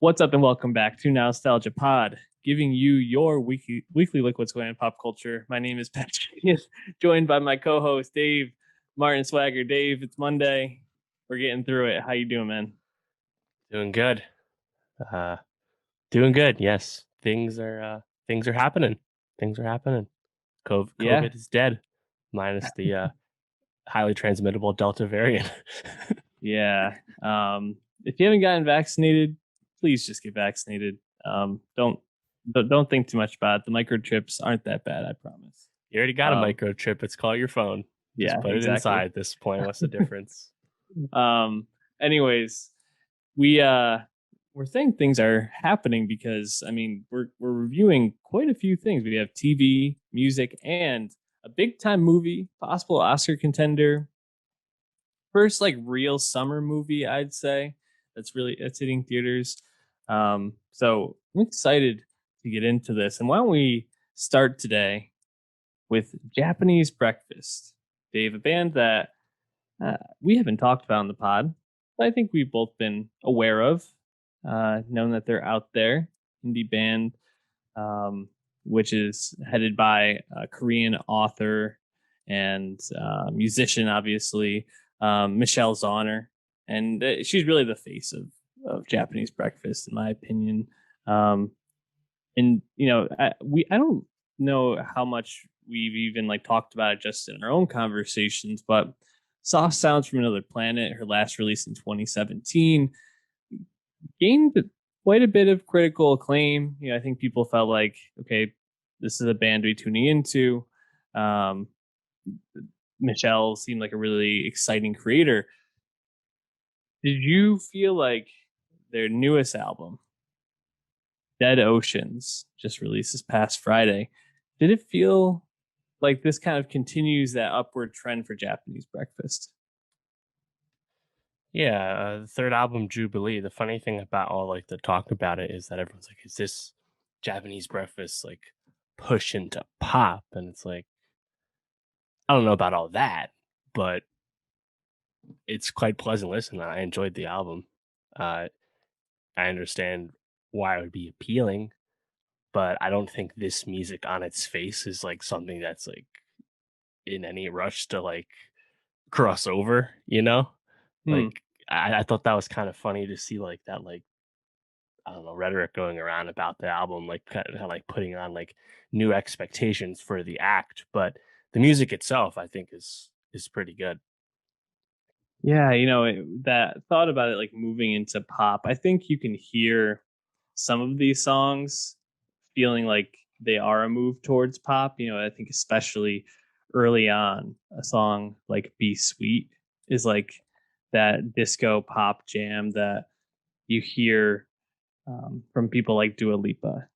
What's up and welcome back to Nowstalgia Pod, giving you your weekly look what's going on in pop culture. My name is Patrick, joined by my co-host Dave Martin Swagger. Dave, it's Monday. We're getting through it. How you doing, man? Doing good. Uh, doing good. Yes, things are happening. Things are happening. Yeah, COVID is dead, minus the highly transmittable Delta variant. yeah. If you haven't gotten vaccinated, please just get vaccinated. Don't think too much about it. The microchips aren't that bad, I promise. You already got a Um, microchip. It's called your phone. Just yeah, put it exactly. inside. At this point, what's the difference? Um, anyways, we we're saying things are happening because we're reviewing quite a few things. We have TV, music, and a big time movie, possible Oscar contender. First like real summer movie, I'd say. That's hitting theaters. So I'm excited to get into this. And why don't we start today with Japanese Breakfast? Dave, a band that we haven't talked about in the pod, but I think we've both been aware of, known that they're out there. Indie band, um, which is headed by a Korean author and musician, obviously, Michelle Zauner. And she's really the face of Japanese breakfast, in my opinion. Um, and I don't know how much we've even like talked about it just in our own conversations, but Soft Sounds from Another Planet, her last release in 2017, gained quite a bit of critical acclaim. I think people felt like, okay, this is a band to be tuning into. um, Michelle seemed like a really exciting creator. Did you feel like their newest album, Dead Oceans, just released this past Friday, did it feel like this kind of continues that upward trend for Japanese breakfast? Yeah, the third album, Jubilee. The funny thing about all like the talk about it is that everyone's like, "Is this Japanese breakfast like push into pop?" And it's like, I don't know about all that, but it's quite pleasant listen. I enjoyed the album. Uh, I understand why it would be appealing, but I don't think this music on its face is like something that's like in any rush to like cross over, you know? Hmm. Like I thought that was kind of funny to see like that like I don't know rhetoric going around about the album, like kind of like putting on like new expectations for the act, but the music itself I think is pretty good. Yeah, that thought about it like moving into pop. I think you can hear some of these songs feeling like they are a move towards pop. I think especially early on, a song like Be Sweet is like that disco pop jam that you hear from people like Dua Lipa.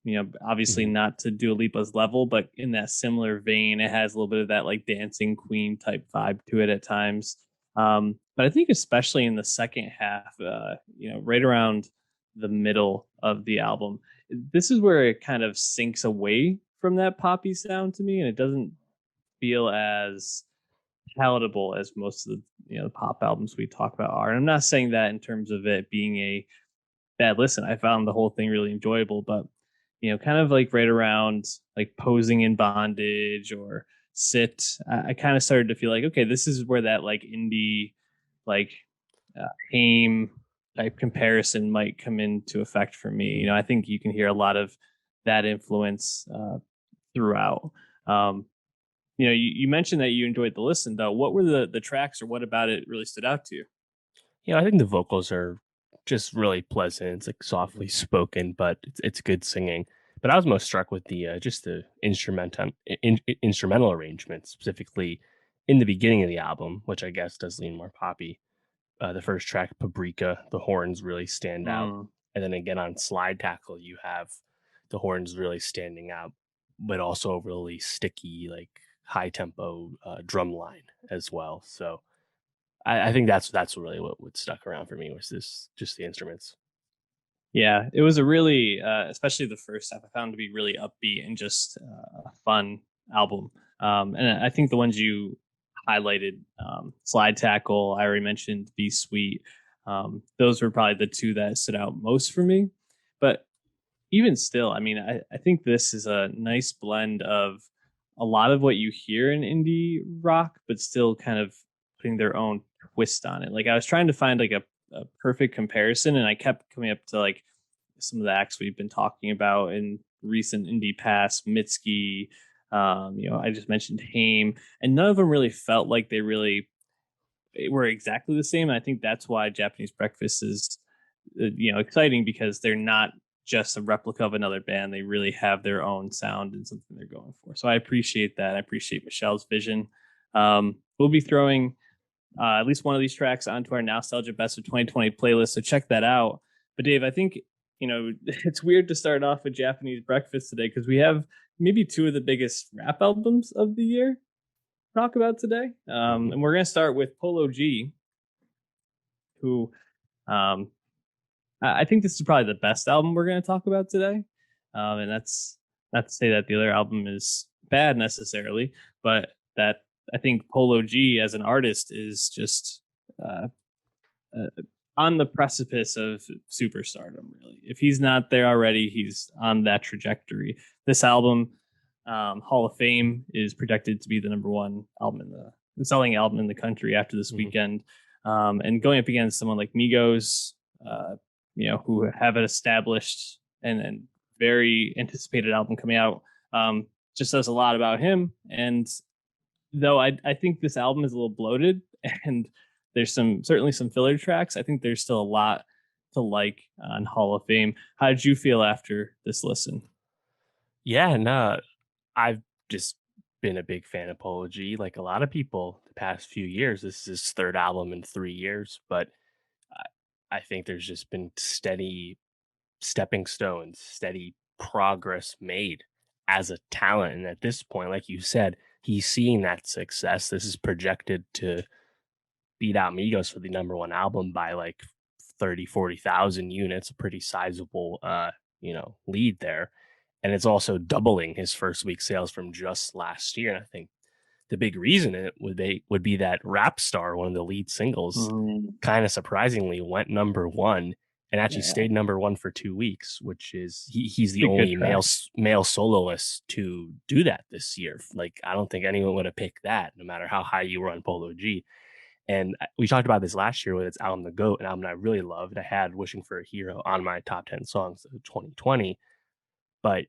Obviously Mhm. not to Dua Lipa's level, but in that similar vein, it has a little bit of that like dancing queen type vibe to it at times. But I think especially in the second half, right around the middle of the album, this is where it kind of sinks away from that poppy sound to me, and it doesn't feel as palatable as most of the pop albums we talk about are. And I'm not saying that in terms of it being a bad listen. I found the whole thing really enjoyable, but kind of like right around like Posing in Bondage or Sit, I kind of started to feel like, okay, this is where that like indie, like Haim type comparison might come into effect for me. I think you can hear a lot of that influence throughout. Um, you mentioned that you enjoyed the listen though. What were the tracks or what about it really stood out to you? Yeah, I think the vocals are just really pleasant. It's like softly spoken, but it's good singing. But I was most struck with the just the instrumental arrangement, specifically in the beginning of the album, which I guess does lean more poppy. The first track, Paprika, the horns really stand out, Mm. and then again on Slide Tackle, you have the horns really standing out, but also a really sticky, like high tempo drum line as well. So I think that's really what stuck around for me was this just the instruments. Yeah, it was a really, especially the first half, I found to be really upbeat and just a fun album. And I think the ones you highlighted, Slide Tackle, I already mentioned, Be Sweet. Those were probably the two that stood out most for me. But even still, I mean, I think this is a nice blend of a lot of what you hear in indie rock, but still kind of putting their own twist on it. Like I was trying to find like a perfect comparison, and I kept coming up to like some of the acts we've been talking about in recent indie past, Mitski. I just mentioned Haim, and none of them really felt like they really were exactly the same. And I think that's why Japanese Breakfast is, exciting because they're not just a replica of another band. They really have their own sound and something they're going for. So I appreciate that. I appreciate Michelle's vision. We'll be throwing at least one of these tracks onto our Nowstalgia Best of 2020 playlist. So check that out. But Dave, I think, it's weird to start off with Japanese Breakfast today because we have maybe two of the biggest rap albums of the year to talk about today. And we're going to start with Polo G, who um, I think this is probably the best album we're going to talk about today. And that's not to say that the other album is bad necessarily, but that I think Polo G as an artist is just uh, uh, on the precipice of superstardom, really. If he's not there already, he's on that trajectory. This album, Hall of Fame, is projected to be the number one album in the selling album in the country after this weekend. And going up against someone like Migos, who have an established and very anticipated album coming out, just says a lot about him. And though I think this album is a little bloated and there's certainly some filler tracks, I think there's still a lot to like on Hall of Fame. How did you feel after this listen? Yeah, no, I've just been a big fan of Polo G. Like a lot of people, the past few years, this is his third album in 3 years, but I think there's just been steady stepping stones, steady progress made as a talent. And at this point, like you said, he's seeing that success. This is projected to beat out Migos for the number one album by like 30, 40,000 units, a pretty sizable lead there. And it's also doubling his first week sales from just last year. And I think the big reason it would be that Rap Star, one of the lead singles, kind of surprisingly went number one and actually Yeah, stayed number one for 2 weeks, which is he's the a good only track. male soloist to do that this year. Like I don't think anyone would have picked that, no matter how high you were on Polo G. And we talked about this last year with its album The Goat, an album that I really loved. I had Wishing for a Hero on my top 10 songs of 2020. But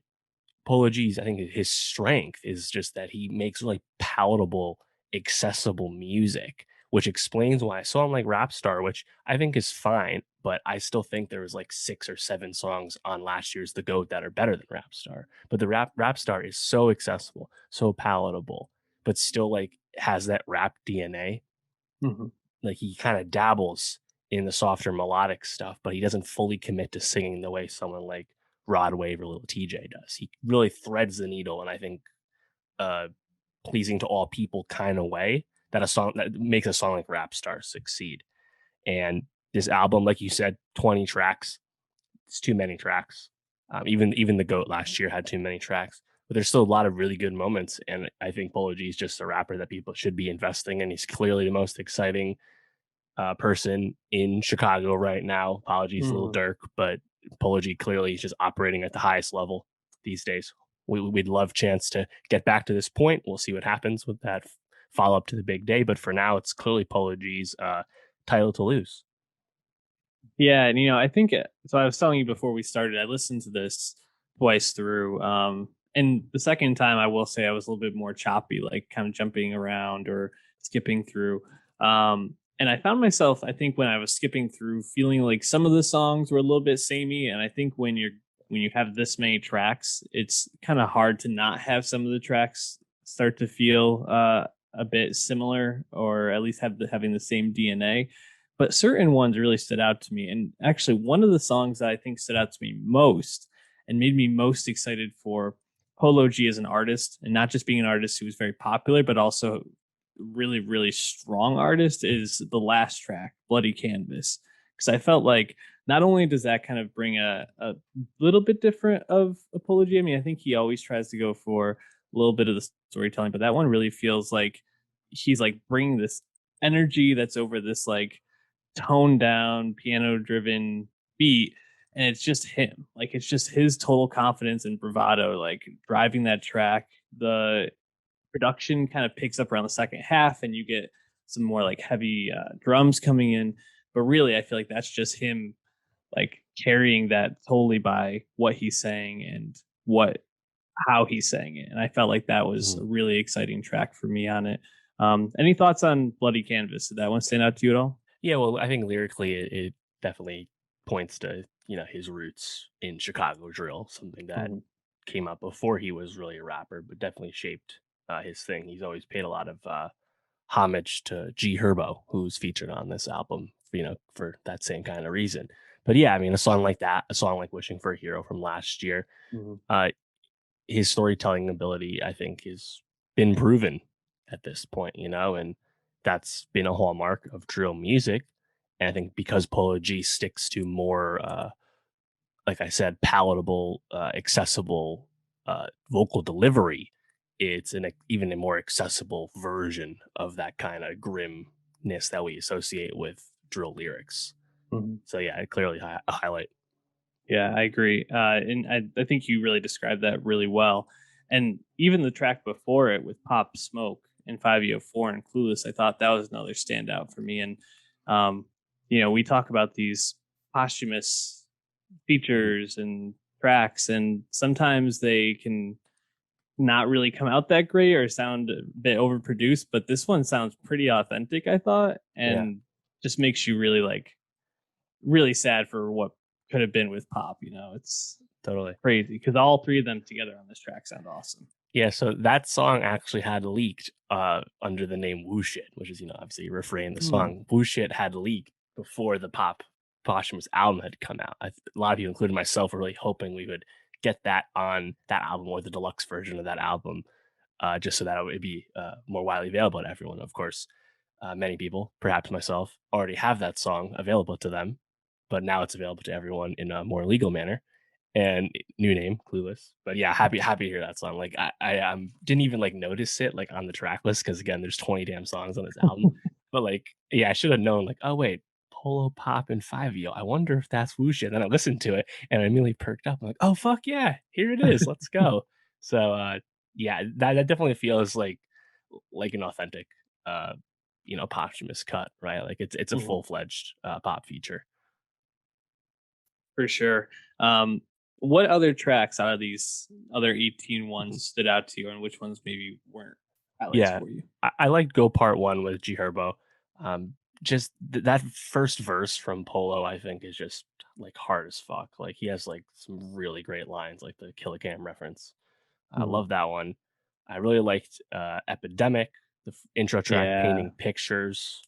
Polo G's, I think his strength is just that he makes really palatable, accessible music, which explains why a song like Rap Star, which I think is fine, but I still think there was like 6 or 7 songs on last year's The Goat that are better than Rap Star. But the Rap Star is so accessible, so palatable, but still like has that rap DNA. Mm-hmm. Like he kind of dabbles in the softer melodic stuff, but he doesn't fully commit to singing the way someone like Rod Wave or Lil TJ does. He really threads the needle, and I think uh pleasing to all people kind of way that a song that makes a song like Rap Star succeed. And this album, like you said, 20 tracks. It's too many tracks. Even the Goat last year had too many tracks, but there's still a lot of really good moments. And I think Polo G is just a rapper that people should be investing in. He's clearly the most exciting person in Chicago right now. Apologies, Lil Mm-hmm. Durk, but Polo G clearly is just operating at the highest level these days. We'd love chance to get back to this point. We'll see what happens with that follow up to the big day. But for now, it's clearly Polo G's title to lose. Yeah, and I think so. I was telling you before we started, I listened to this twice through. And the second time, I will say I was a little bit more choppy, like kind of jumping around or skipping through. And I found myself, I think, when I was skipping through, feeling like some of the songs were a little bit samey. And I think when you have this many tracks, it's kind of hard to not have some of the tracks start to feel a bit similar, or at least having the same DNA. But certain ones really stood out to me. And actually, one of the songs that I think stood out to me most and made me most excited for Polo G as an artist, and not just being an artist who was very popular, but also really, really strong artist, is the last track, Bloody Canvas. Because I felt like not only does that kind of bring a little bit different of Apology. I mean, I think he always tries to go for a little bit of the storytelling, but that one really feels like he's like bringing this energy that's over this like toned down piano driven beat, and it's just him. Like it's just his total confidence and bravado, like driving that track. The production kind of picks up around the second half, and you get some more like heavy drums coming in. But really, I feel like that's just him like carrying that totally by what he's saying and what how he's saying it. And I felt like that was Mhm. a really exciting track for me on it. Any thoughts on Bloody Canvas? Did that one stand out to you at all? Yeah, well, I think lyrically it definitely points to, his roots in Chicago drill, something that Mm-hmm. came up before he was really a rapper, but definitely shaped his thing. He's always paid a lot of homage to G Herbo, who's featured on this album, for that same kind of reason. But yeah, I mean, a song like that, a song like Wishing for a Hero from last year, Mm-hmm. uh, his storytelling ability, I think, has been proven at this point, and that's been a hallmark of drill music. And I think because Polo G sticks to more, like I said, palatable, accessible vocal delivery, it's even a more accessible version of that kind of grimness that we associate with drill lyrics. Mm-hmm. So yeah, it clearly a highlight. Yeah, I agree. And I think you really described that really well. And even the track before it with Pop Smoke and 504 and Clueless, I thought that was another standout for me. And, um, we talk about these posthumous Mhm. features and tracks, and sometimes they can not really come out that great or sound a bit overproduced, but this one sounds pretty authentic, I thought, Yeah, and just makes you really really sad for what could have been with Pop. It's totally. crazy because all three of them together on this track sound awesome. Yeah, so that song actually had leaked under the name Woo Shit, which is, obviously refrain the Hmm. song. Woo Shit had leaked before the Pop posthumous album had come out. A lot of people, including myself, were really hoping we would get that on that album or the deluxe version of that album, just so that it would be more widely available to everyone. Of course, many people, perhaps myself, already have that song available to them, but now it's available to everyone in a more legal manner. And new name, Clueless. But yeah, happy to hear that song. Like I didn't even like notice it like on the track list because again, there's 20 damn songs on this album. But like, yeah, I should have known. Like, oh wait, Polo Pop and Five Yo. I wonder if that's Wuxia. Then I listened to it and I immediately perked up. I'm like, oh fuck yeah, here it is. Let's go. So yeah, that definitely feels like an authentic posthumous cut, right? Like it's a Hmm. full fledged pop feature. For sure. Um, what other tracks out of these other 18 Mhm. ones stood out to you, and which ones maybe weren't highlights Yeah, for you? I liked Go Part 1 with G Herbo. Just that first verse from Polo, I think, is just like hard as fuck. Like he has like some really great lines, like the Killicam reference. I Hmm. love that one. I really liked Epidemic, the intro track, Yeah. Painting Pictures.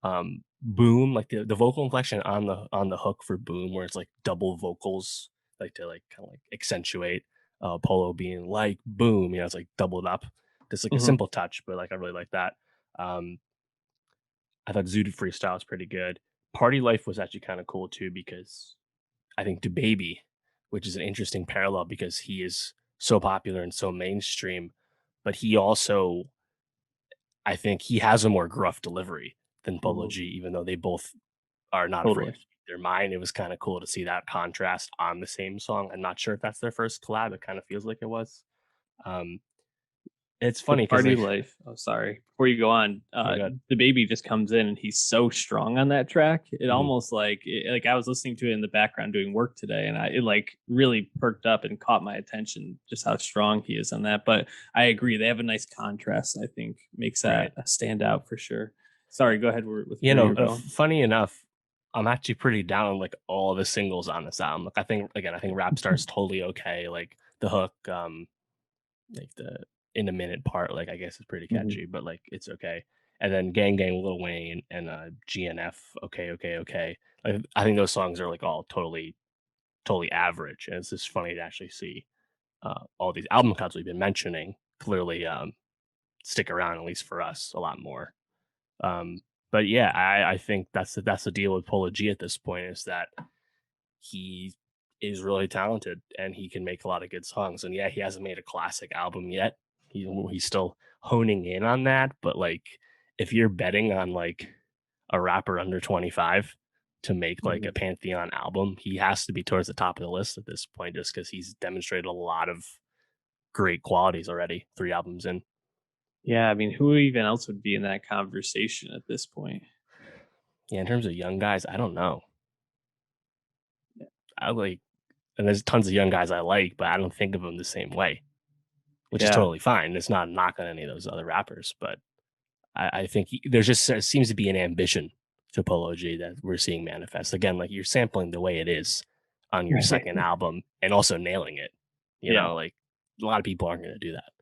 Boom, like the vocal inflection on the hook for Boom, where it's like double vocals, like to like kind of like accentuate Polo being like boom, it's like doubled up. Just like a Hmm. simple touch, but like I really like that. Um, I thought Zooted Freestyle was pretty good. Party Life was actually kind of cool too because I think DaBaby, which is an interesting parallel because he is so popular and so mainstream, but he also I think he has a more gruff delivery than Polo Hmm. G, even though they both are not afraid Totally. to speak their mind. It was kind of cool to see that contrast on the same song. I'm not sure if that's their first collab. It kind of feels like it was. Um, it's With funny because Party like, Life. Oh, sorry. Before you go on, oh my god, the baby just comes in and he's so strong on that track. It mhm, almost like I was listening to it in the background doing work today, and it like really perked up and caught my attention just how strong he is on that. But I agree, they have a nice contrast. I think makes that right? a standout for sure. Sorry, go ahead with You where know, you're going. funny enough, I'm actually pretty down on like all the singles on this album. Like I think again, I think Rap Star is totally okay. Like the hook, like the in a minute part, like I guess is pretty Hmm. catchy, but like it's okay. And then Gang Gang, Lil Wayne, and GNF, okay, okay, okay. Like I think those songs are like all totally average, and it's just funny to actually see all these album cuts we've been mentioning clearly stick around at least for us a lot more. Um, but yeah, I think that's the deal with Polo G at this point is that he is really talented and he can make a lot of good songs. And yeah, he hasn't made a classic album yet. He's still honing in on that. But like, if you're betting on like a rapper under 25 to make like a Mhm. pantheon album. He has to be towards the top of the list at this point, just because he's demonstrated a lot of great qualities already. 3 albums in. Yeah, I mean, who even else would be in that conversation at this point? Yeah, in terms of young guys, I don't know. I like, and there's tons of young guys I like, but I don't think of them the same way, which is Yeah. totally fine. It's not a knock on any of those other rappers, but I think there's just seems to be an ambition to Polo G that we're seeing manifest. Again, like you're sampling the way it is on your Right. second album and also nailing it. Yeah. Like a lot of people aren't going to do that.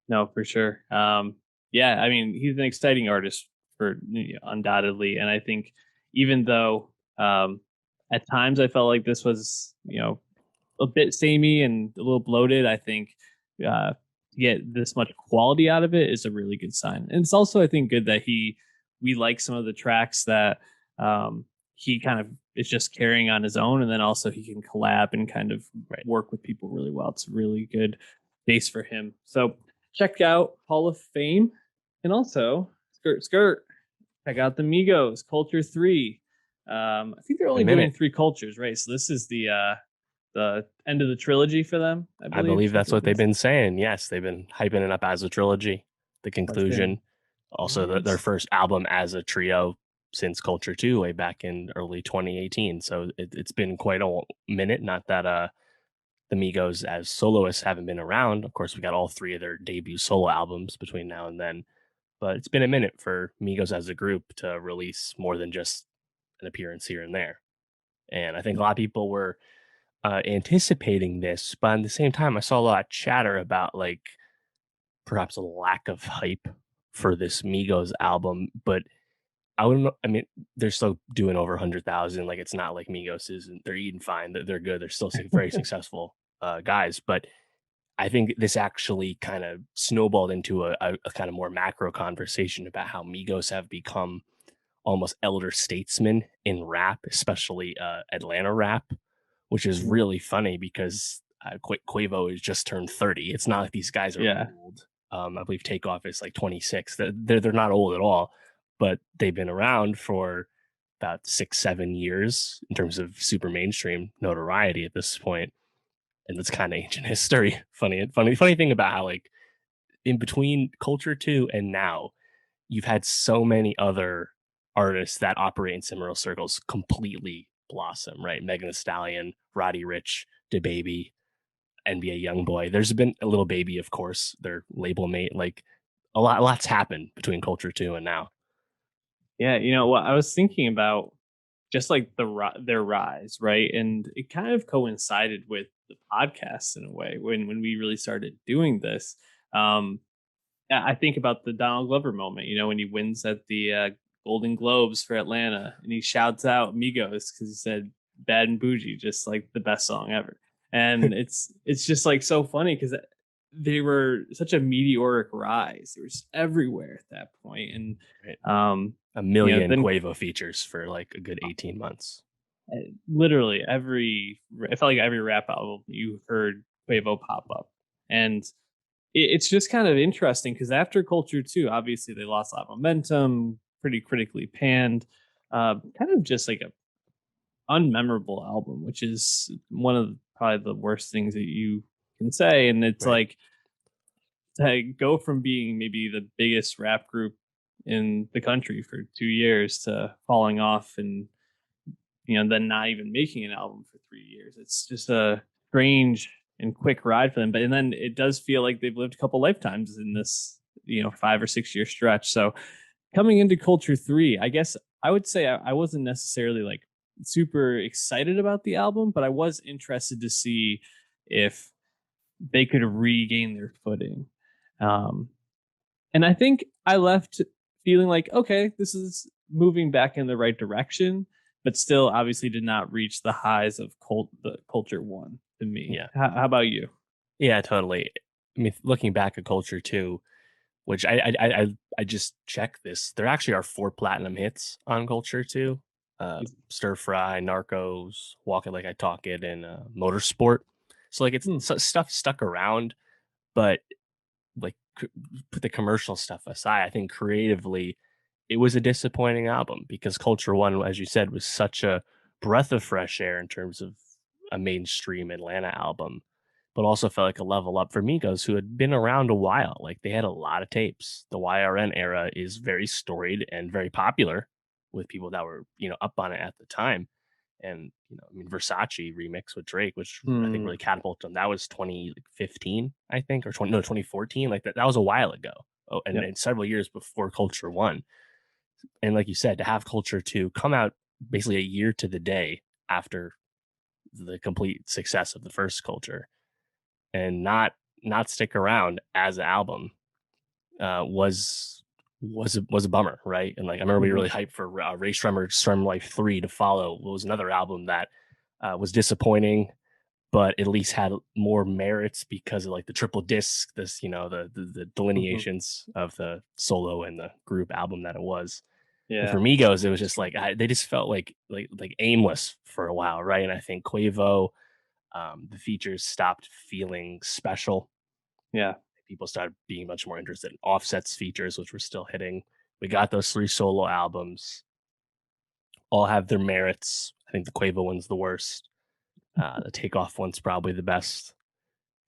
No, for sure. Yeah, I mean, he's an exciting artist for undoubtedly, and I think even though at times I felt like this was a bit samey and a little bloated, I think to get this much quality out of it is a really good sign. And it's also, I think, good that we like some of the tracks that he kind of is just carrying on his own, and then also he can collab and kind of Right. work with people really well. It's a really good base for him. So check out Hall of Fame, and also skirt skirt. Check out the Migos Culture 3. I think they're In a only doing minute, 3 cultures, right? So this is the end of the trilogy for them, I I believe, believe that's something what like they've this. been saying. Yes, they've been hyping it up as a trilogy. The That's been conclusion, also their nice. first album as a trio since Culture 2 way back in early 2018. So it's been quite a minute. Not that the Migos as soloists haven't been around. Of course, we got all 3 of their debut solo albums between now and then, but it's been a minute for Migos as a group to release more than just an appearance here and there. And I think a lot of people were anticipating this, but at the same time, I saw a lot of chatter about like perhaps a lack of hype for this Migos album. But I wouldn't know. I mean, they're still doing over 100,000. Like it's not like Migos is. They're eating fine. They're good. They're still very successful guys. But I think this actually kind of snowballed into a kind of more macro conversation about how Migos have become almost elder statesmen in rap, especially Atlanta rap, which is Mhm. really funny because Quavo has just turned 30. It's not like these guys are Yeah. old. I believe Takeoff is like 26. They're not old at all, but they've been around for about 6, 7 years in terms of super mainstream notoriety at this point, and that's kind of ancient history. Funny thing about how like in between Culture 2 and now, you've had so many other artists that operate in similar circles completely blossom, right? Megan Thee Stallion, Roddy Rich, DaBaby, NBA YoungBoy. There's been a little baby, of course, their label mate. Like lot's happened between Culture 2 and now. Yeah, what I was thinking about, just like their rise, right? And it kind of coincided with the podcast in a way when we really started doing this. Um, I think about the Donald Glover moment, when he wins at the Golden Globes for Atlanta, and he shouts out Migos because he said "Bad and Bougie," just like the best song ever. And it's just like so funny because they were such a meteoric rise. They were just everywhere at that point, and Right? um, A million then Quavo features for like a good 18 months. literally I felt like every rap album you heard Quavo pop up, and it's just kind of interesting because after Culture 2, obviously they lost a lot of momentum, pretty critically panned, kind of just like a unmemorable album, which is one of probably the worst things that you can say. And it's Right. like to go from being maybe the biggest rap group in the country for 2 years to falling off and then not even making an album for 3 years. It's just a strange and quick ride for them. But and then it does feel like they've lived a couple lifetimes in this 5 or 6 year stretch. So coming into Culture 3, I guess I would say I wasn't necessarily like super excited about the album, but I was interested to see if they could regain their footing. Um, and I think I left feeling like, okay, this is moving back in the right direction, but still obviously did not reach the highs of the Culture 1 to me. Yeah. How about you? Yeah, totally. I mean, looking back at Culture 2, which I just checked this. There actually are 4 platinum hits on Culture 2. Stir Fry, Narcos, Walk It Like I Talk It, and Motorsport. So like it's Hmm. stuff stuck around, but like put the commercial stuff aside, I think creatively it was a disappointing album because Culture One, as you said, was such a breath of fresh air in terms of a mainstream Atlanta album, but also felt like a level up for Migos, who had been around a while. Like they had a lot of tapes. The YRN era is very storied and very popular with people that were, up on it at the time. And, I mean, Versace remix with Drake, which I think Hmm. really catapulted them. That was 2015, I think, or 2014. Like that was a while ago. Oh, and, Yep. and several years before Culture One. And like you said, to have Culture Two come out basically a year to the day after the complete success of the first Culture and not stick around as an album was a bummer, right? And like I remember we were Hmm. really hyped for Ray Shremmer's Shrem Life 3 to follow. What was another album that was disappointing, but at least had more merits because of like the triple disc, this the Hmm. delineations of the solo and the group album that it was. But Yeah. for Migos, it was just like they just felt like aimless for a while, right? And I think Quavo, the features stopped feeling special. Yeah. People started being much more interested in Offset's features, which were still hitting. We got those 3 solo albums, all have their merits. I think the Quavo one's the worst. The Takeoff one's probably the best.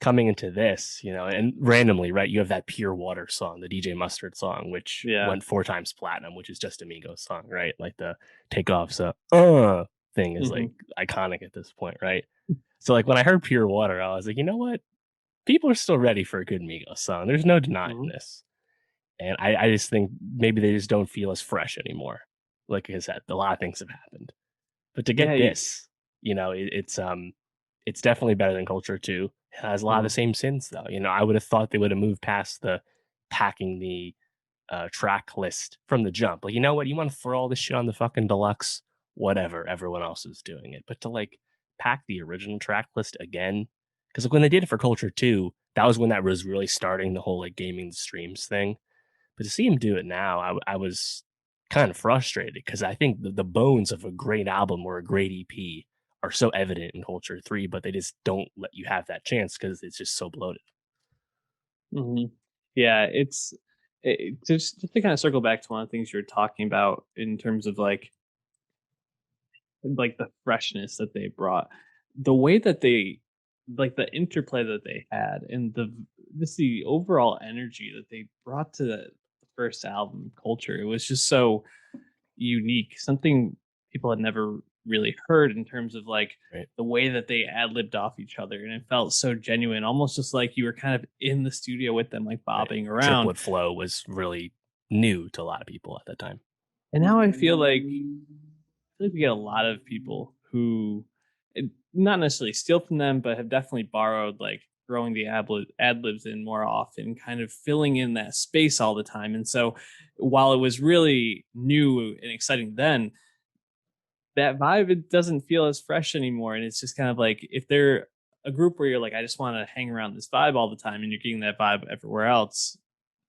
Coming into this, and randomly, right, you have that Pure Water song, the DJ Mustard song, which Yeah. went 4 times platinum, which is just a Migos song, right? Like the Takeoff's thing is Hmm. like iconic at this point, right? So like when I heard Pure Water, I was like, you know what? People are still ready for a good Migos song. There's no denying Hmm. this. And I just think maybe they just don't feel as fresh anymore. Like I said, a lot of things have happened. But to Yeah. get this, it's definitely better than Culture 2. It has a lot of the Mhm. same sins though. I would have thought they would have moved past the packing the track list from the jump. Like, you know what? You want to throw all this shit on the fucking deluxe, whatever. Everyone else is doing it. But to like pack the original track list again, because like when they did it for Culture 2, that was when that was really starting the whole like gaming the streams thing. But to see him do it now, I was kind of frustrated because I think the bones of a great album or a great EP are so evident in Culture 3, but they just don't let you have that chance because it's just so bloated. Mhm. Yeah, just to kind of circle back to one of the things you were talking about in terms of like the freshness that they brought, the way that they like the interplay that they had, and the overall energy that they brought to the first album culture. It was just so unique, something people had never really heard in terms of like Right. the way that they ad-libbed off each other, and it felt so genuine, almost just like you were kind of in the studio with them, like Right. bobbing The around. triplet flow was really new to a lot of people at that time. And now I feel like we get a lot of people who not necessarily steal from them, but have definitely borrowed, like throwing the ad libs in more often, kind of filling in that space all the time. And so while it was really new and exciting then, that vibe, it doesn't feel as fresh anymore. And it's just kind of like if they're a group where you're like, I just want to hang around this vibe all the time, and you're getting that vibe everywhere else,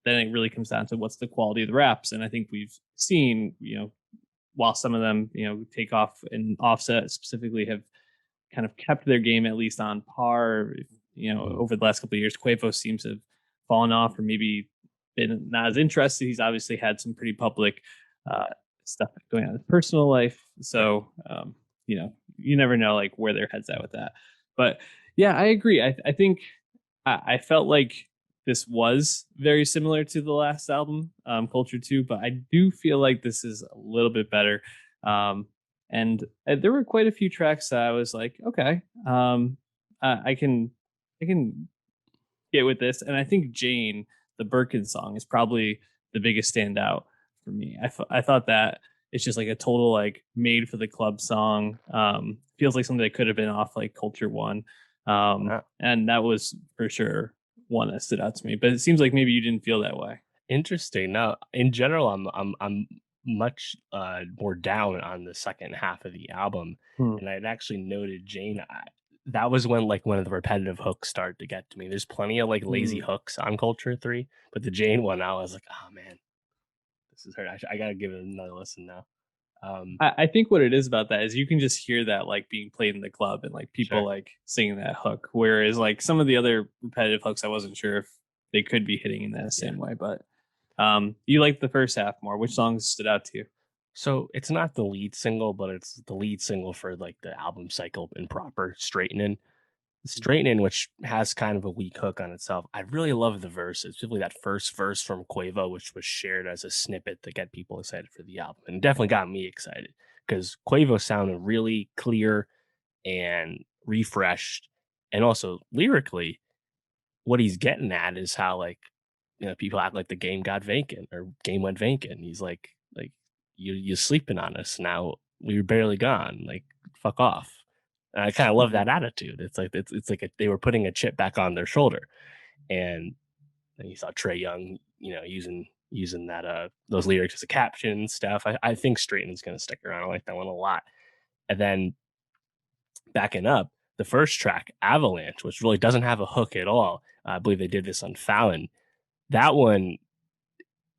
then it really comes down to what's the quality of the raps. And I think we've seen, while some of them, take off and offset specifically have kind of kept their game at least on par. Mhm. Over the last couple of years, Quavo seems to have fallen off or maybe been not as interested. He's obviously had some pretty public uh, stuff going on in his personal life, Right. so you never know like where their heads at with that. But yeah, I agree. I think I felt like this was very similar to the last album, Culture 2, but I do feel like this is a little bit better. Um, and there were quite a few tracks that I was like, okay, I can get with this. And I think Jane, the Birkin song, is probably the biggest standout for me. I thought that it's just like a total like made for the club song. Feels like something that could have been off like Culture One, Wow. and that was for sure one that stood out to me. But it seems like maybe you didn't feel that way. Interesting. Now, in general, I'm much more down on the second half of the album, Hmm. and I'd actually noted Jane. That was when like one of the repetitive hooks started to get to me. There's plenty of like lazy Hmm. hooks on Culture 3, but the Jane one, I was like, oh man, this is hard. I gotta give it another listen now. Um, I think what it is about that is you can just hear that like being played in the club and like people sure. like singing that hook. Whereas like some of the other repetitive hooks, I wasn't sure if they could be hitting in that Yeah. same way. But You like the first half more. Which songs stood out to you? So it's not the lead single, but it's the lead single for like the album cycle and proper straightening. Straightening, which has kind of a weak hook on itself. I really love the verse, specifically that first verse from Quavo, which was shared as a snippet to get people excited for the album. And it definitely got me excited because Quavo sounded really clear and refreshed. And also lyrically, what he's getting at is how like people act like the game got vacant or game went vacant. He's like you sleeping on us now. We were barely gone. Like fuck off. And I kind of love that Mhm. attitude. It's like they were putting a chip back on their shoulder. And then you saw Trey Young, using that those lyrics as a caption and stuff. I think Straighten's gonna stick around. I like that one a lot. And then backing up, the first track, Avalanche, which really doesn't have a hook at all. I believe they did this on Fallon. That one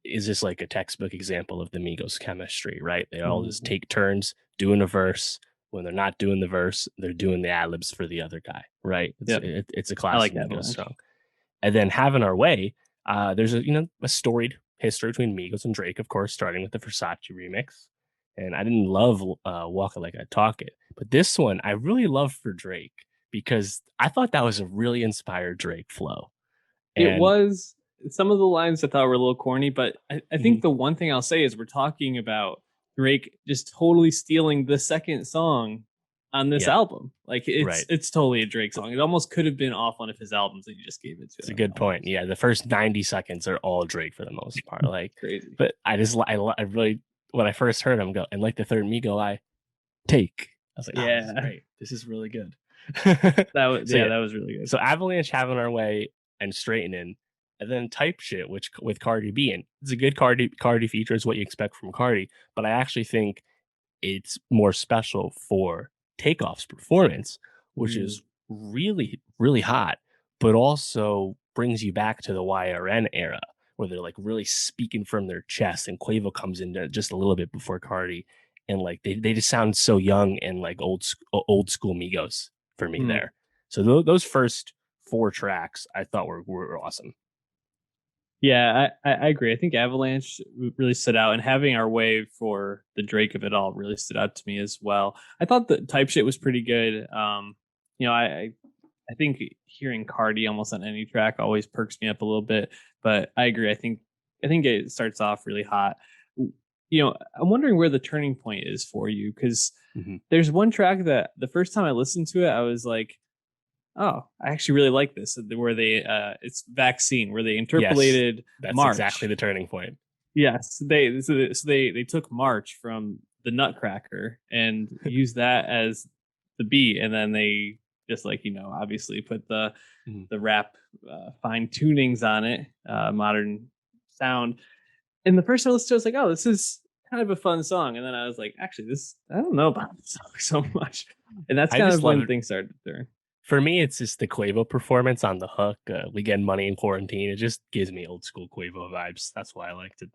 is just like a textbook example of the Migos chemistry, right? They all just Mhm. take turns doing a verse. When they're not doing the verse, they're doing the ad libs for the other guy, right? It's Yep. it's a I classic like Migos Avalanche. song. And then having our way, there's a storied history between Migos and Drake, of course, starting with the Versace remix. And I didn't love Walk It Like I Talk It, but this one I really love for Drake because I thought that was a really inspired Drake flow. It And was some of the lines I thought were a little corny, but I think mhm, the one thing I'll say is we're talking about Drake just totally stealing the second song on this yeah, album. Like right. it's totally a Drake song. It almost could have been off one of his albums that you just gave it to It's a him good point. almost. Yeah, the first 90 seconds are all Drake for the most part. Like, Crazy. but I really when I first heard him go and like the third Migo I take, I was like, oh, this is Yeah. great. This is really good. That was So yeah, yeah, that was really good. so Avalanche having our way and straightening, and then type shit, which with Cardi B, and it's a good Cardi feature is what you expect from Cardi, but I actually think it's more special for Takeoff's performance, which Mm. is really, really hot, but also brings you back to the YRN era where they're like really speaking from their chest. And Quavo comes in just a little bit before Cardi. And like they just sound so young and like old school Migos for me Mm. there. So those first four tracks I thought were awesome. Yeah, I agree. I think Avalanche really stood out, and having our way for the Drake of it all really stood out to me as well. I thought the type shit was pretty good. I think hearing Cardi almost on any track always perks me up a little bit. But I agree. I think it starts off really hot. I'm wondering where the turning point is for you because Mhm. there's one track that the first time I listened to it, I was like, oh, I actually really like this. Where they it's Vaccine, where they Yes, interpolated that's exactly March. the turning point. Yes, they took March from the Nutcracker and used that as the beat, and then they just obviously put Mhm. the rap fine tunings on it, modern sound. And the first time I listened to it, I was like, oh, this is kind of a fun song. And then I was like, actually, this I don't know about this song so much. And that's I kind just of love when it. things started to turn. For me, it's just the Quavo performance on the hook. We get money in quarantine. It just gives me old school Quavo vibes. That's why I liked it.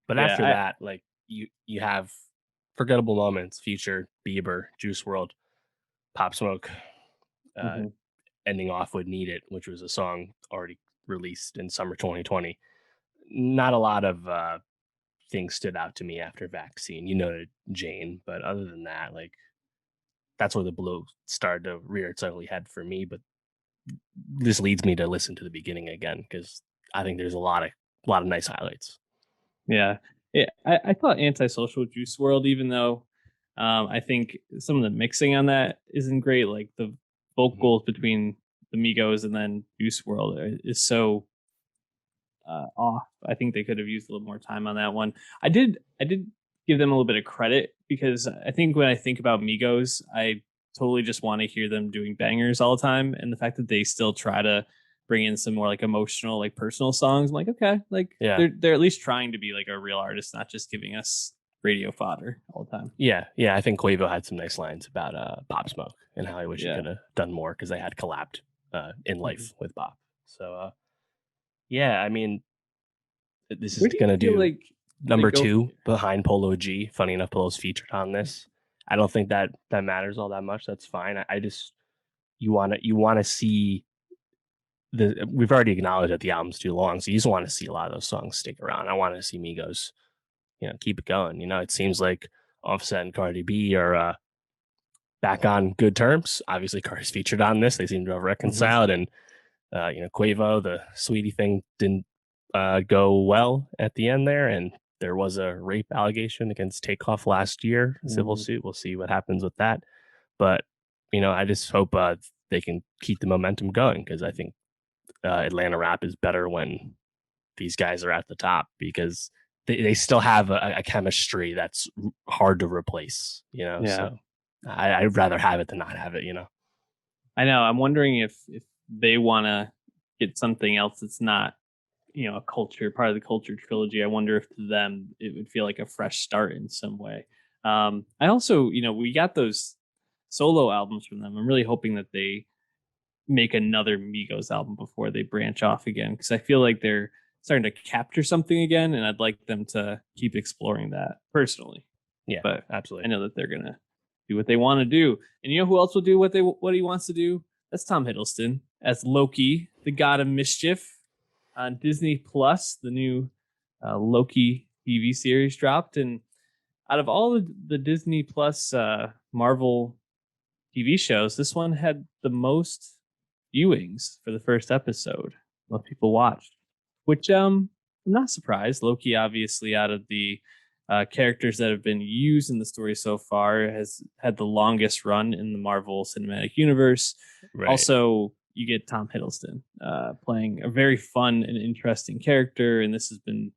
But Yeah, after that, like you have forgettable moments. Future, Bieber, Juice World, Pop Smoke, uh, mhm. ending off with "Need It," which was a song already released in summer 2020. Not a lot of things stood out to me after Vaccine. You noted Jane, but other than that, like that's where the blue started to rear its ugly head for me. But this leads me to listen to the beginning again because I think there's a lot of nice highlights. Yeah. Yeah. I thought Antisocial Juice World, even though I think some of the mixing on that isn't great. Like the Mhm. vocals between the Migos and then Juice World is so off. I think they could have used a little more time on that one. I did give them a little bit of credit because I think when I think about Migos, I totally just want to hear them doing bangers all the time, and the fact that they still try to bring in some more like emotional, like personal songs, I'm like, okay, like Yeah. they're at least trying to be like a real artist, not just giving us radio fodder all the time. Yeah, yeah, I think Quavo had some nice lines about, Pop Smoke and how I wish he Yeah. coulda done more because they had collabed, in Mhm. life with Pop. So, yeah, I mean, this is Where do you gonna feel do like they number go? 2 behind Polo G. Funny enough, Polo's featured on this. I don't think that matters all that much, that's fine. I just you wanna see we've already acknowledged that the album's too long, so you just want to see a lot of those songs stick around. I want to see Migos, keep it going. It seems like Offset and Cardi B are back on good terms. Obviously, Cardi's featured on this. They seem to have Hmm. reconciled, and Quavo, the sweetie thing didn't go well at the end there, and there was a rape allegation against Takeoff last year, a civil Hmm. suit. We'll see what happens with that, but I just hope they can keep the momentum going because I think Atlanta rap is better when these guys are at the top because they still have a chemistry that's hard to replace. Yeah, So I'd rather have it than not have it. I know. I'm wondering if they want to get something else that's not a culture part of the culture trilogy. I wonder if to them it would feel like a fresh start in some way. I also, we got those solo albums from them. I'm really hoping that they make another Migos album before they branch off again because I feel like they're starting to capture something again, and I'd like them to keep exploring that personally. Yeah, But I absolutely. know that they're gonna do what they want to do, and you know who else will do what he wants to do? That's Tom Hiddleston as Loki, the God of Mischief, on Disney Plus. The new Loki TV series dropped, and out of all the Disney Plus Marvel TV shows, this one had the most viewings for the first episode. Most people watched, which I'm not surprised. Loki, obviously, out of the characters that have been used in the story so far, has had the longest run in the Marvel Cinematic Universe. Right. Also, you get Tom Hiddleston playing a very fun and interesting character, and this has been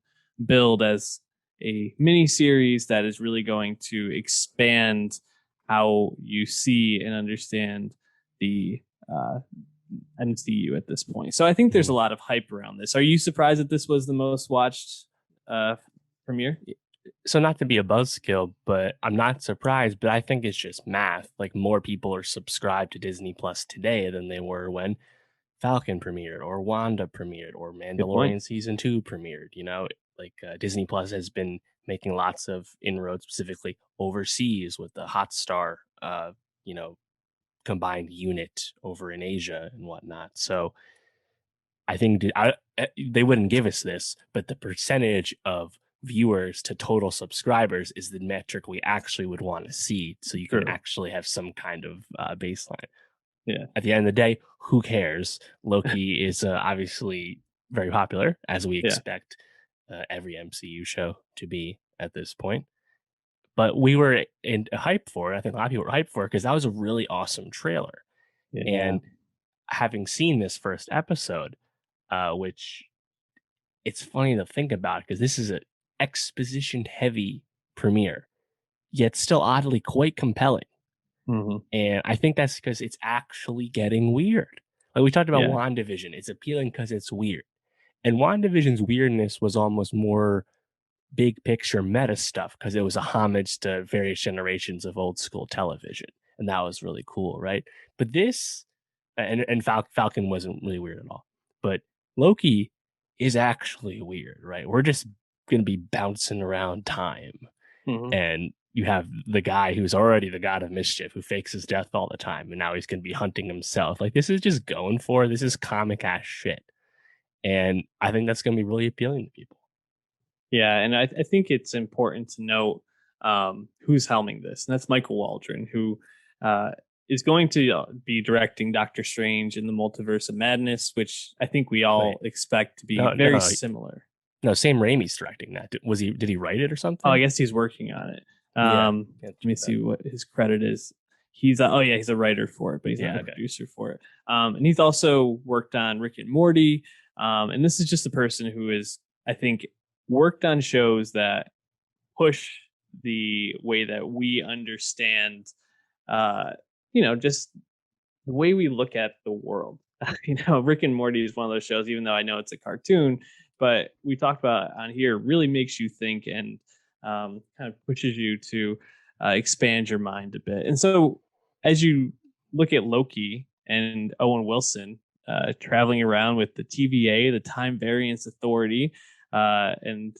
billed as a mini series that is really going to expand how you see and understand the MCU at this point. So I think there's Mhm. a lot of hype around this. Are you surprised that this was the most watched premiere? So not to be a buzzkill, but I'm not surprised. But I think it's just math. Like more people are subscribed to Disney Plus today than they were when Falcon premiered, or Wanda premiered, or Good point. Mandalorian season 2 premiered. Like Disney Plus has been making lots of inroads, specifically overseas with the Hotstar, you know, combined unit over in Asia and whatnot. So I think they wouldn't give us this, but the percentage of viewers to total subscribers is the metric we actually would want to see, so you can True. actually have some kind of baseline. Yeah. At the end of the day, who cares? Loki is obviously very popular, as we Yeah. expect every MCU show to be at this point. But we were in hype for it. I think a lot of people were hyped for it because that was a really awesome trailer. Yeah. And having seen this first episode, which it's funny to think about because this is an exposition heavy premiere, yet still oddly quite compelling. Hmm. And I think that's because it's actually getting weird. Like we talked about Yeah. WandaVision, it's appealing because it's weird. And WandaVision's weirdness was almost more big picture meta stuff because it was a homage to various generations of old school television. And that was really cool, right? But this, and Falcon wasn't really weird at all. But Loki is actually weird, right? We're just going to be bouncing around time. Hmm. And you have the guy who's already the god of mischief who fakes his death all the time. And now he's going to be hunting himself. Like, this is just going for this is comic ass shit. And I think that's going to be really appealing to people. Yeah, and I think it's important to note who's helming this, and that's Michael Waldron, who uh, is going to be directing Doctor Strange in the Multiverse of Madness, which I think we Wait, all expect to be no, very no, similar. no. Sam Raimi's directing that. Did he write it or Oh, I something? guess he's working on it. Yeah, yeah, Let me check that. see what his credit is. He's oh yeah, he's a writer for it, but he's not Yeah, a okay. producer for it. And he's also worked on Rick and Morty. And this is just a person who is, I think, worked on shows that push the way that we understand, uh, just the way we look at the world. Rick and Morty is one of those shows, even though I know it's a cartoon, but we talked about on here, really makes you think and kind of pushes you to expand your mind a bit. And so, as you look at Loki and Owen Wilson traveling around with the TVA, the Time Variance Authority, and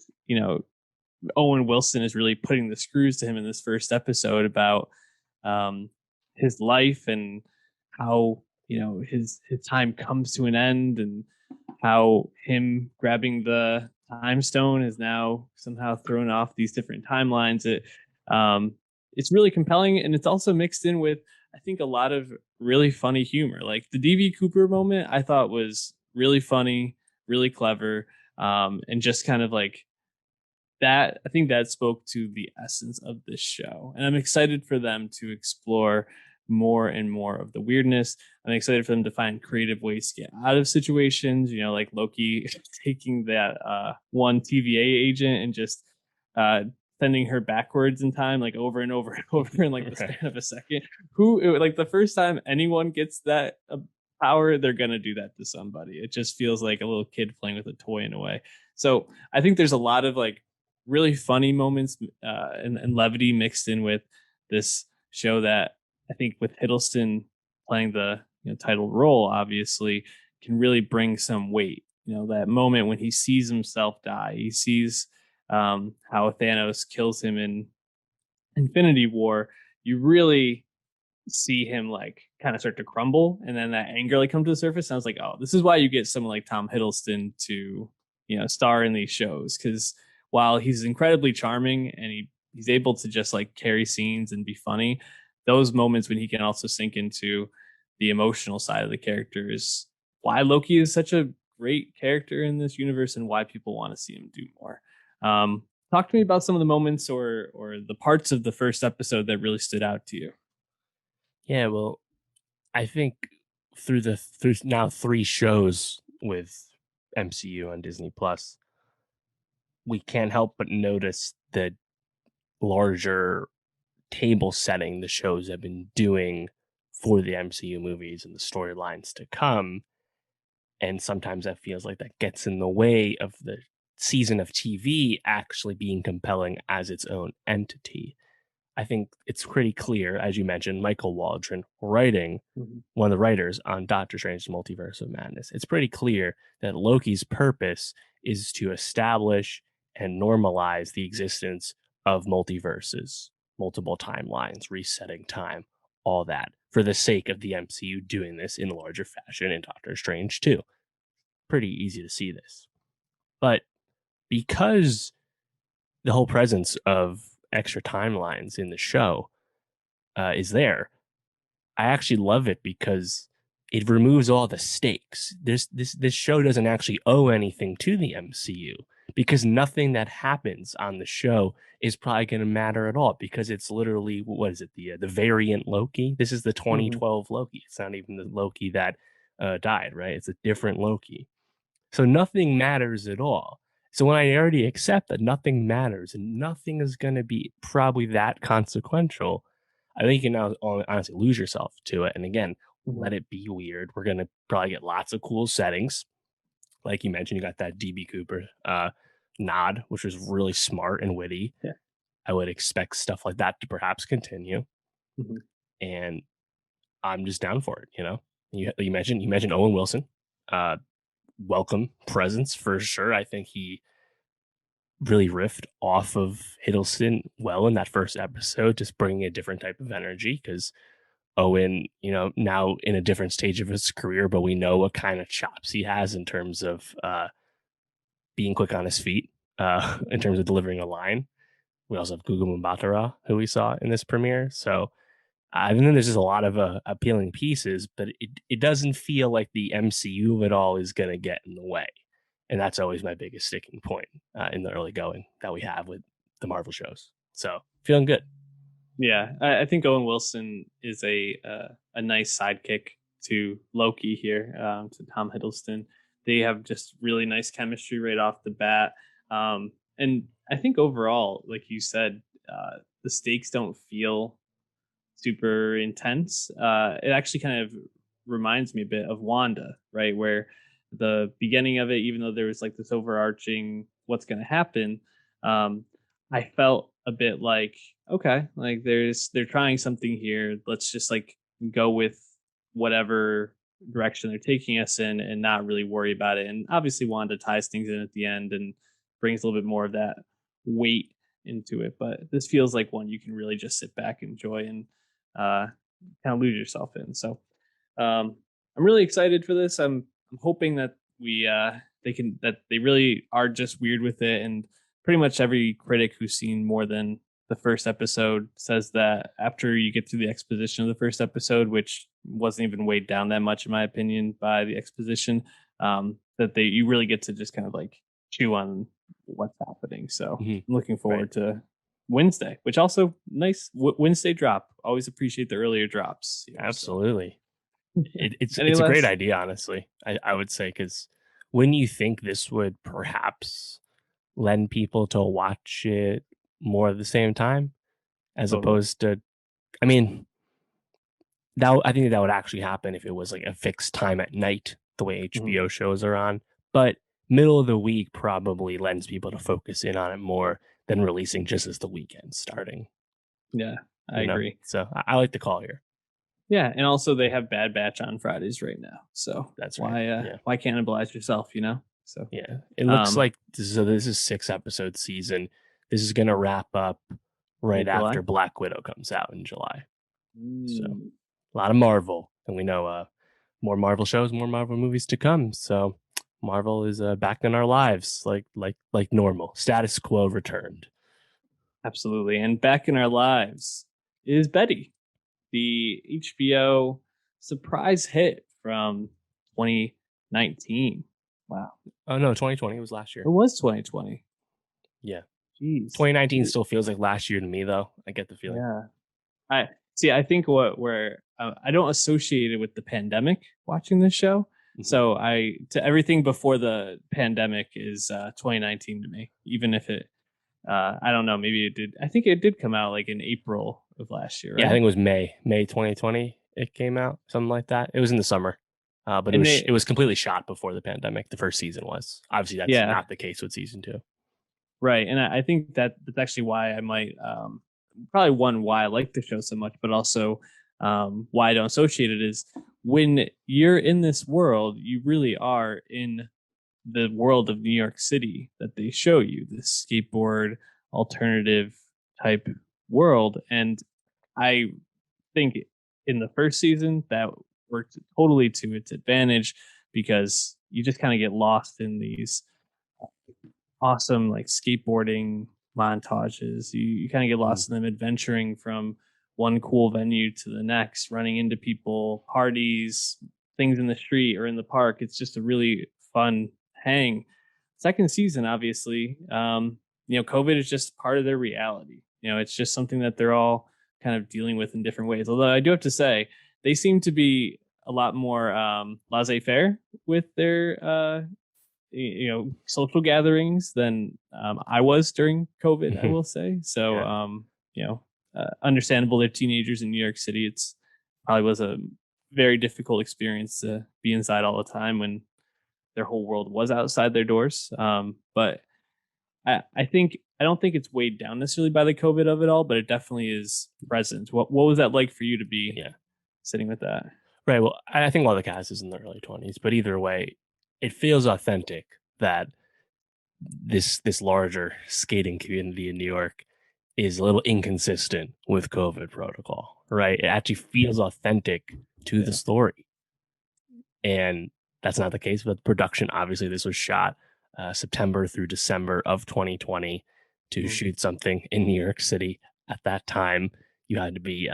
Owen Wilson is really putting the screws to him in this first episode about um, his life and how his time comes to an end, and how him grabbing the time stone is now somehow thrown off these different timelines. Um, it's really compelling, and it's also mixed in with, I think, a lot of really funny humor. Like the DV Cooper moment, I thought was really funny, really clever, and just kind of like that. I think that spoke to the essence of this show, and I'm excited for them to explore more and more of the weirdness. I'm excited for them to find creative ways to get out of situations, like Loki taking that one TVA agent and just uh sending her backwards in time, like over and over and over in like the Right. span of a second. Like the first time anyone gets that power, they're gonna do that to somebody. It just feels like a little kid playing with a toy in a way. So I think there's a lot of like really funny moments, and levity mixed in with this show that I think, with Hiddleston playing the title role, obviously can really bring some weight. That moment when he sees himself die, he sees how Thanos kills him in Infinity War. You really see him like kind of start to crumble, and then that anger like come to the surface. And I was like, oh, this is why you get someone like Tom Hiddleston to star in these shows, because while he's incredibly charming and he's able to just like carry scenes and be funny, those moments when he can also sink into the emotional side of the character is why Loki is such a great character in this universe, and why people want to see him do more. Talk to me about some of the moments or the parts of the first episode that really stood out to you. Yeah, well, I think through now 3 shows with MCU on Disney Plus, we can't help but notice the larger table setting the shows have been doing for the MCU movies and the storylines to come, and sometimes that feels like that gets in the way of the season of TV actually being compelling as its own entity. I think it's pretty clear, as you mentioned, Michael Waldron writing, Mhm. one of the writers on Doctor Strange's Multiverse of Madness. It's pretty clear that Loki's purpose is to establish and normalize the existence of multiverses, multiple timelines, resetting time, all that for the sake of the MCU doing this in larger fashion in Doctor Strange too. Pretty easy to see this. But because the whole presence of extra timelines in the show is there, I actually love it because it removes all the stakes. This show doesn't actually owe anything to the MCU because nothing that happens on the show is probably going to matter at all because it's literally what is it, the variant Loki? This is the Mhm. 2012 Loki. It's not even the Loki that died, right? It's a different Loki. So nothing matters at all. So when I already accept that nothing matters and nothing is going to be probably that consequential, I think you can now honestly lose yourself to it. And again, Mhm. let it be weird. We're going to probably get lots of cool settings. Like you mentioned, you got that DB Cooper nod, which was really smart and witty. Yeah. I would expect stuff like that to perhaps continue. Mhm. And I'm just down for it. You mentioned Owen Wilson. Uh, welcome presence for sure. I think he really riffed off of Hiddleston well in that first episode, just bringing a different type of energy because Owen, now in a different stage of his career, but we know what kind of chops he has in terms of being quick on his feet, in terms of delivering a line. We also have Gugu Mbatha, who we saw in this premiere. So I think there's just a lot of appealing pieces, but it doesn't feel like the MCU of it all is going to get in the way. And that's always my biggest sticking point in the early going that we have with the Marvel shows. So feeling good. Yeah, I think Owen Wilson is a nice sidekick to Loki here, to Tom Hiddleston. They have just really nice chemistry right off the bat, and I think overall, like you said, the stakes don't feel super intense. It actually kind of reminds me a bit of Wanda, right? Where the beginning of it, even though there was like this overarching what's going to happen, um, I felt a bit like, okay, like they're trying something here. Let's just like go with whatever direction they're taking us in and not really worry about it. And obviously, Wanda ties things in at the end and brings a little bit more of that weight into it. But this feels like one you can really just sit back, enjoy, and uh, kind of lose yourself in. So, um, I'm really excited for this. I'm hoping that we they really are just weird with it, and pretty much every critic who's seen more than the first episode says that after you get through the exposition of the first episode, which wasn't even weighed down that much in my opinion by the exposition, that they you really get to just kind of like chew on what's happening. So Hmm. I'm looking Right. forward to Wednesday, which also nice Wednesday drop. Always appreciate the earlier drops here. So Absolutely. It's any a great less? idea, honestly. I would say because when you think this would perhaps lend people to watch it more at the same time, as Totally. opposed to, I mean, I think that would actually happen if it was like a fixed time at night, the way Mhm. HBO shows are on. But middle of the week probably lends people to focus in on it more than releasing just as the weekend starting. Yeah, I agree. So I like the call here. Yeah, and also they have Bad Batch on Fridays right now. So That's right. Yeah. why cannibalize yourself, you know? So Yeah, it looks um like this is 6 episode season. This is gonna wrap up right late July. after Black Widow comes out in July. So Mm, a lot of Marvel, and we know more Marvel shows, more Marvel movies to come. So Marvel is back in our lives, like normal. Status quo returned. absolutely. And back in our lives is Betty, the HBO surprise hit from 2019. Wow. Oh no, 2020 was last It year. was 2020. Yeah, Jeez. 2019 still feels like last year to me, though. I get the feeling. Yeah. I see. I think what where I don't associate it with the pandemic watching this show. Mhm. So I to everything before the pandemic is 2019 to me. Even if it, I don't know, maybe it did. I think it did come out like in April of last year, Yeah, I right? think it was May 2020. It came out something like that. It was in the summer, but And it they, was completely shot before the pandemic. The first season was obviously that's yeah, not the case with season two. right. And I think that that's actually why I might, probably one why I like the show so much, but also why I don't associate it is when you're in this world, you really are in the world of New York City that they show you, this skateboard alternative type world. And I think in the first season that worked totally to its advantage because you just kind of get lost in these awesome like skateboarding montages. You kind of get Mhm. lost in them adventuring from one cool venue to the next, running into people, parties, things in the street or in the park. It's just a really fun hang. Second season, obviously, COVID is just part of their reality. It's just something that they're all kind of dealing with in different ways. Although I do have to say, they seem to be a lot more laissez-faire with their social gatherings than I was during COVID. I Mhm. will say so. Yeah. Understandable. They're teenagers in New York City. It's probably was a very difficult experience to be inside all the time when their whole world was outside their doors. But I think I don't think it's weighed down necessarily by the COVID of it all, but it definitely is present. What was that like for you to be Yeah. sitting with that? Right. Well, I think a lot of the cast is in the early 20s, but either way, it feels authentic that this larger skating community in New York is a little inconsistent with COVID protocol, right? It actually feels authentic to the Yeah. story. And that's not the case with production. Obviously, this was shot September through December of 2020 to Mhm. shoot something in New York City. At that time, you had to be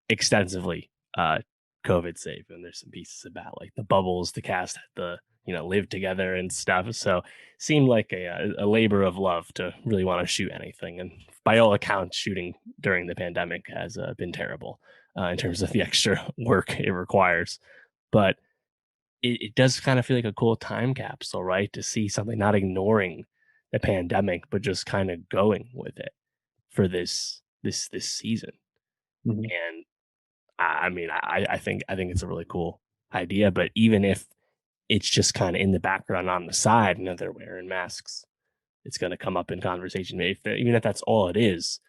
extensively uh, COVID safe, and there's some pieces about like the bubbles the cast had to live together and stuff. So seemed like a labor of love to really want to shoot anything. And by all accounts, shooting during the pandemic has been terrible in terms of the extra work it requires. But it does kind of feel like a cool time capsule, right? To see something not ignoring the pandemic, but just kind of going with it for this season. Mhm. And I mean, I think it's a really cool idea. But even if it's just kind of in the background on the side, and they're wearing masks, it's going to come up in conversation. Even if that's all it is,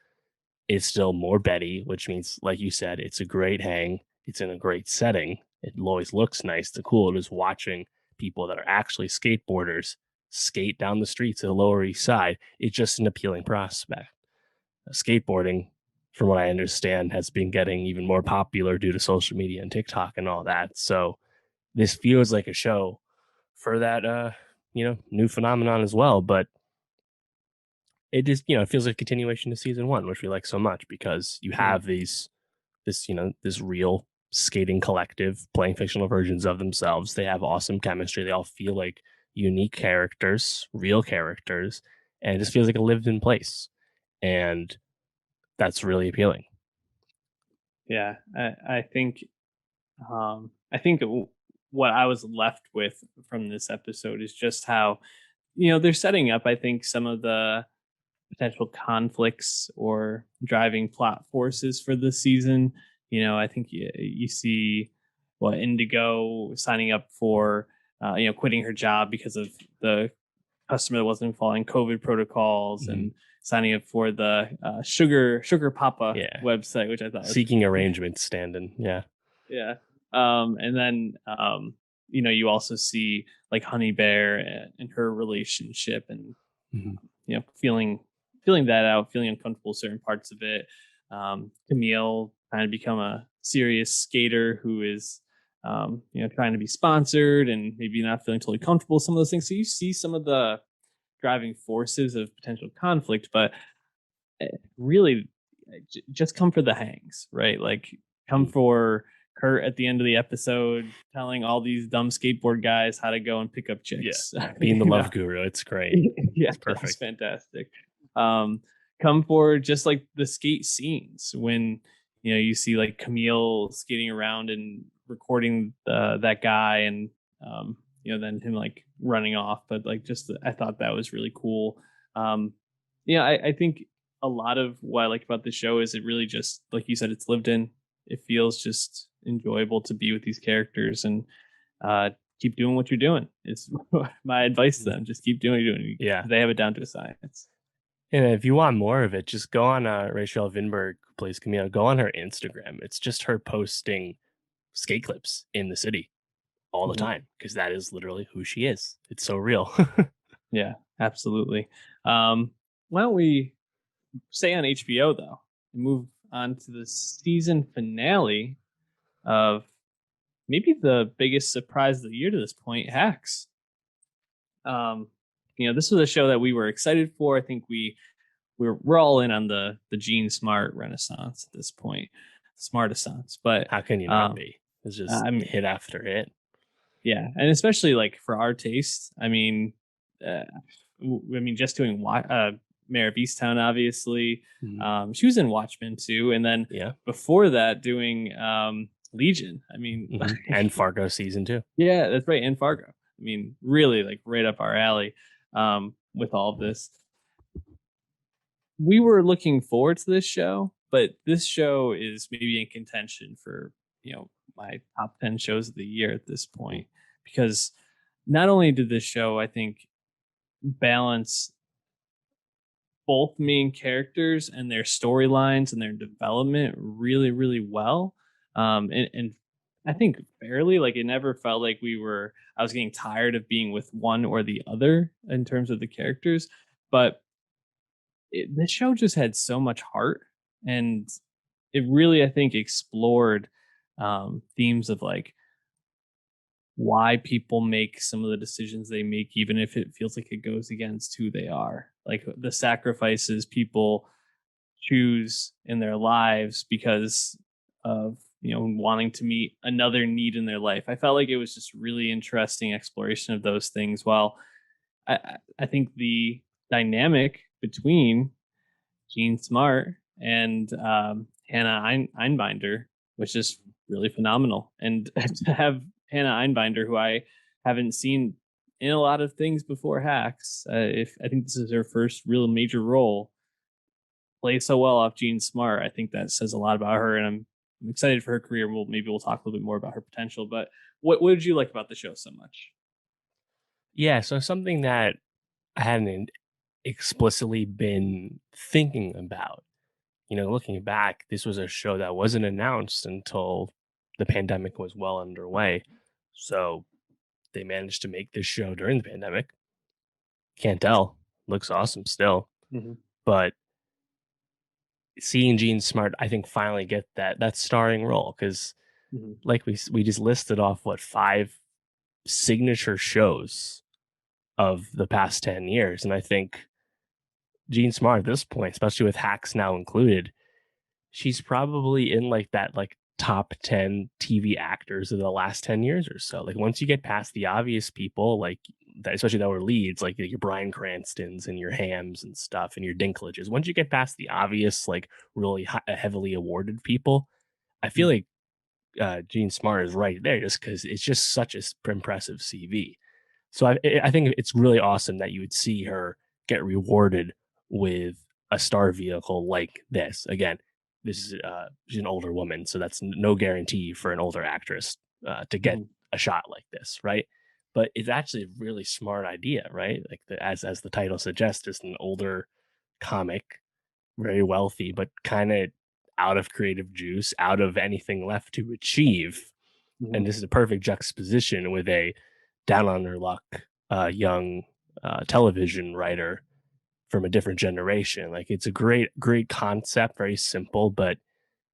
it's still more Betty, which means, like you said, it's a great hang. It's in a great setting. It always looks nice. The cool is watching people that are actually skateboarders skate down the streets of the Lower East Side. It's just an appealing prospect. Skateboarding, from what I understand, has been getting even more popular due to social media and TikTok and all that. So this feels like a show for that new phenomenon as well. But it just it feels like a continuation to season one, which we like so much because you Mhm. have this real skating collective playing fictional versions of themselves. They have awesome chemistry. They all feel like unique characters, real characters, and it just feels like a lived in place. And that's really appealing. Yeah, I think what I was left with from this episode is just how they're setting up. I think some of the potential conflicts or driving plot forces for this season. I think you see Indigo signing up for quitting her job because of the customer that wasn't following COVID protocols, Mhm. and signing up for the Sugar Papa Yeah. website, which I thought was Seeking arrangement standing. Yeah. yeah. And then you also see like Honey Bear and her relationship, and Mhm. feeling that out, feeling uncomfortable with certain parts of it. Camille trying to become a serious skater who is trying to be sponsored and maybe not feeling totally comfortable with some of those things. So you see some of the driving forces of potential conflict, but really just come for the hangs, right? Like come Mm. for Kurt at the end of the episode telling all these dumb skateboard guys how to go and pick up Yeah. chicks. Being the love guru, it's great. Yeah, It's that was perfect. fantastic. Um, come for just like the skate scenes when you see like Camille skating around and recording that guy, and then him like running off. But like I thought that was really cool. Um, I think a lot of what I like about the show is it really just like you said, it's lived in. It feels just enjoyable to be with these characters, and uh, keep doing what you're doing. It's my advice to Mm. them. Just keep doing what you're doing. Yeah. They have it down to a science. And if you want more of it, just go on Rachel Vinberg, who plays Camille, go on her Instagram. It's just her posting skate clips in the city all the Mhm. time because that is literally who she is. It's so real. Yeah, absolutely. Um, why don't we stay on HBO though and move on to the season finale of maybe the biggest surprise of the year to this point, Hacks. Um, this was a show that we were excited for. I think we're all in on the Gene Smart renaissance at this point, smartassance. But How can you not um, be? It's just I mean, hit after hit. yeah, and especially like for our taste. Uh, just doing Mayor of Easttown, obviously. Mhm. She was in Watchmen too, and then Yeah. before that, doing Legion. And Fargo season 2. Yeah, that's right, and Fargo. Really like right up our alley. With all of this, we were looking forward to this show, but this show is maybe in contention for my top 10 shows of the year at this point, because not only did this show, I think, balance both main characters and their storylines and their development really, really well. And I think fairly, like it never felt like I was getting tired of being with one or the other in terms of the characters. But the show just had so much heart, and it really, I think, explored themes of like why people make some of the decisions they make, even if it feels like it goes against who they are, like the sacrifices people choose in their lives because of wanting to meet another need in their life. I felt like it was just really interesting exploration of those things. While I think the dynamic between Gene Smart and Hannah Einbinder was just really phenomenal. And to have Hannah Einbinder, who I haven't seen in a lot of things before Hacks, if I think this is her first real major role, play so well off Gene Smart, I think that says a lot about her, and I'm excited for her career. We'll talk a little bit more about her potential. But what did you like about the show so much? Yeah, so something that I hadn't explicitly been thinking about. Looking back, this was a show that wasn't announced until the pandemic was well underway. So they managed to make this show during the pandemic. Can't tell. Looks awesome still. Mm-hmm. But seeing Gene Smart, I think finally get that starring role because Mm-hmm. like we just listed off what 5 signature shows of the past 10 years. And I think Jean Smart at this point, especially with Hacks now included, she's probably in like that like top 10 TV actors of the last 10 years or so. Like once you get past the obvious people, like that, especially that were leads, like your Bryan Cranstons and your Hams and stuff and your Dinklages, once you get past the obvious, like really heavily awarded people, I feel Mm. like Gene Smart is right there just because it's just such a impressive CV. So I think it's really awesome that you would see her get rewarded with a star vehicle like this. Again, this is she's an older woman, so that's no guarantee for an older actress to get Mhm. a shot like this, right? But it's actually a really smart idea, right? Like as the title suggests, just an older comic, very wealthy, but kind of out of creative juice, out of anything left to achieve. And Mhm. this is a perfect juxtaposition with a down on their luck young television writer from a different generation. Like it's a great concept, very simple, but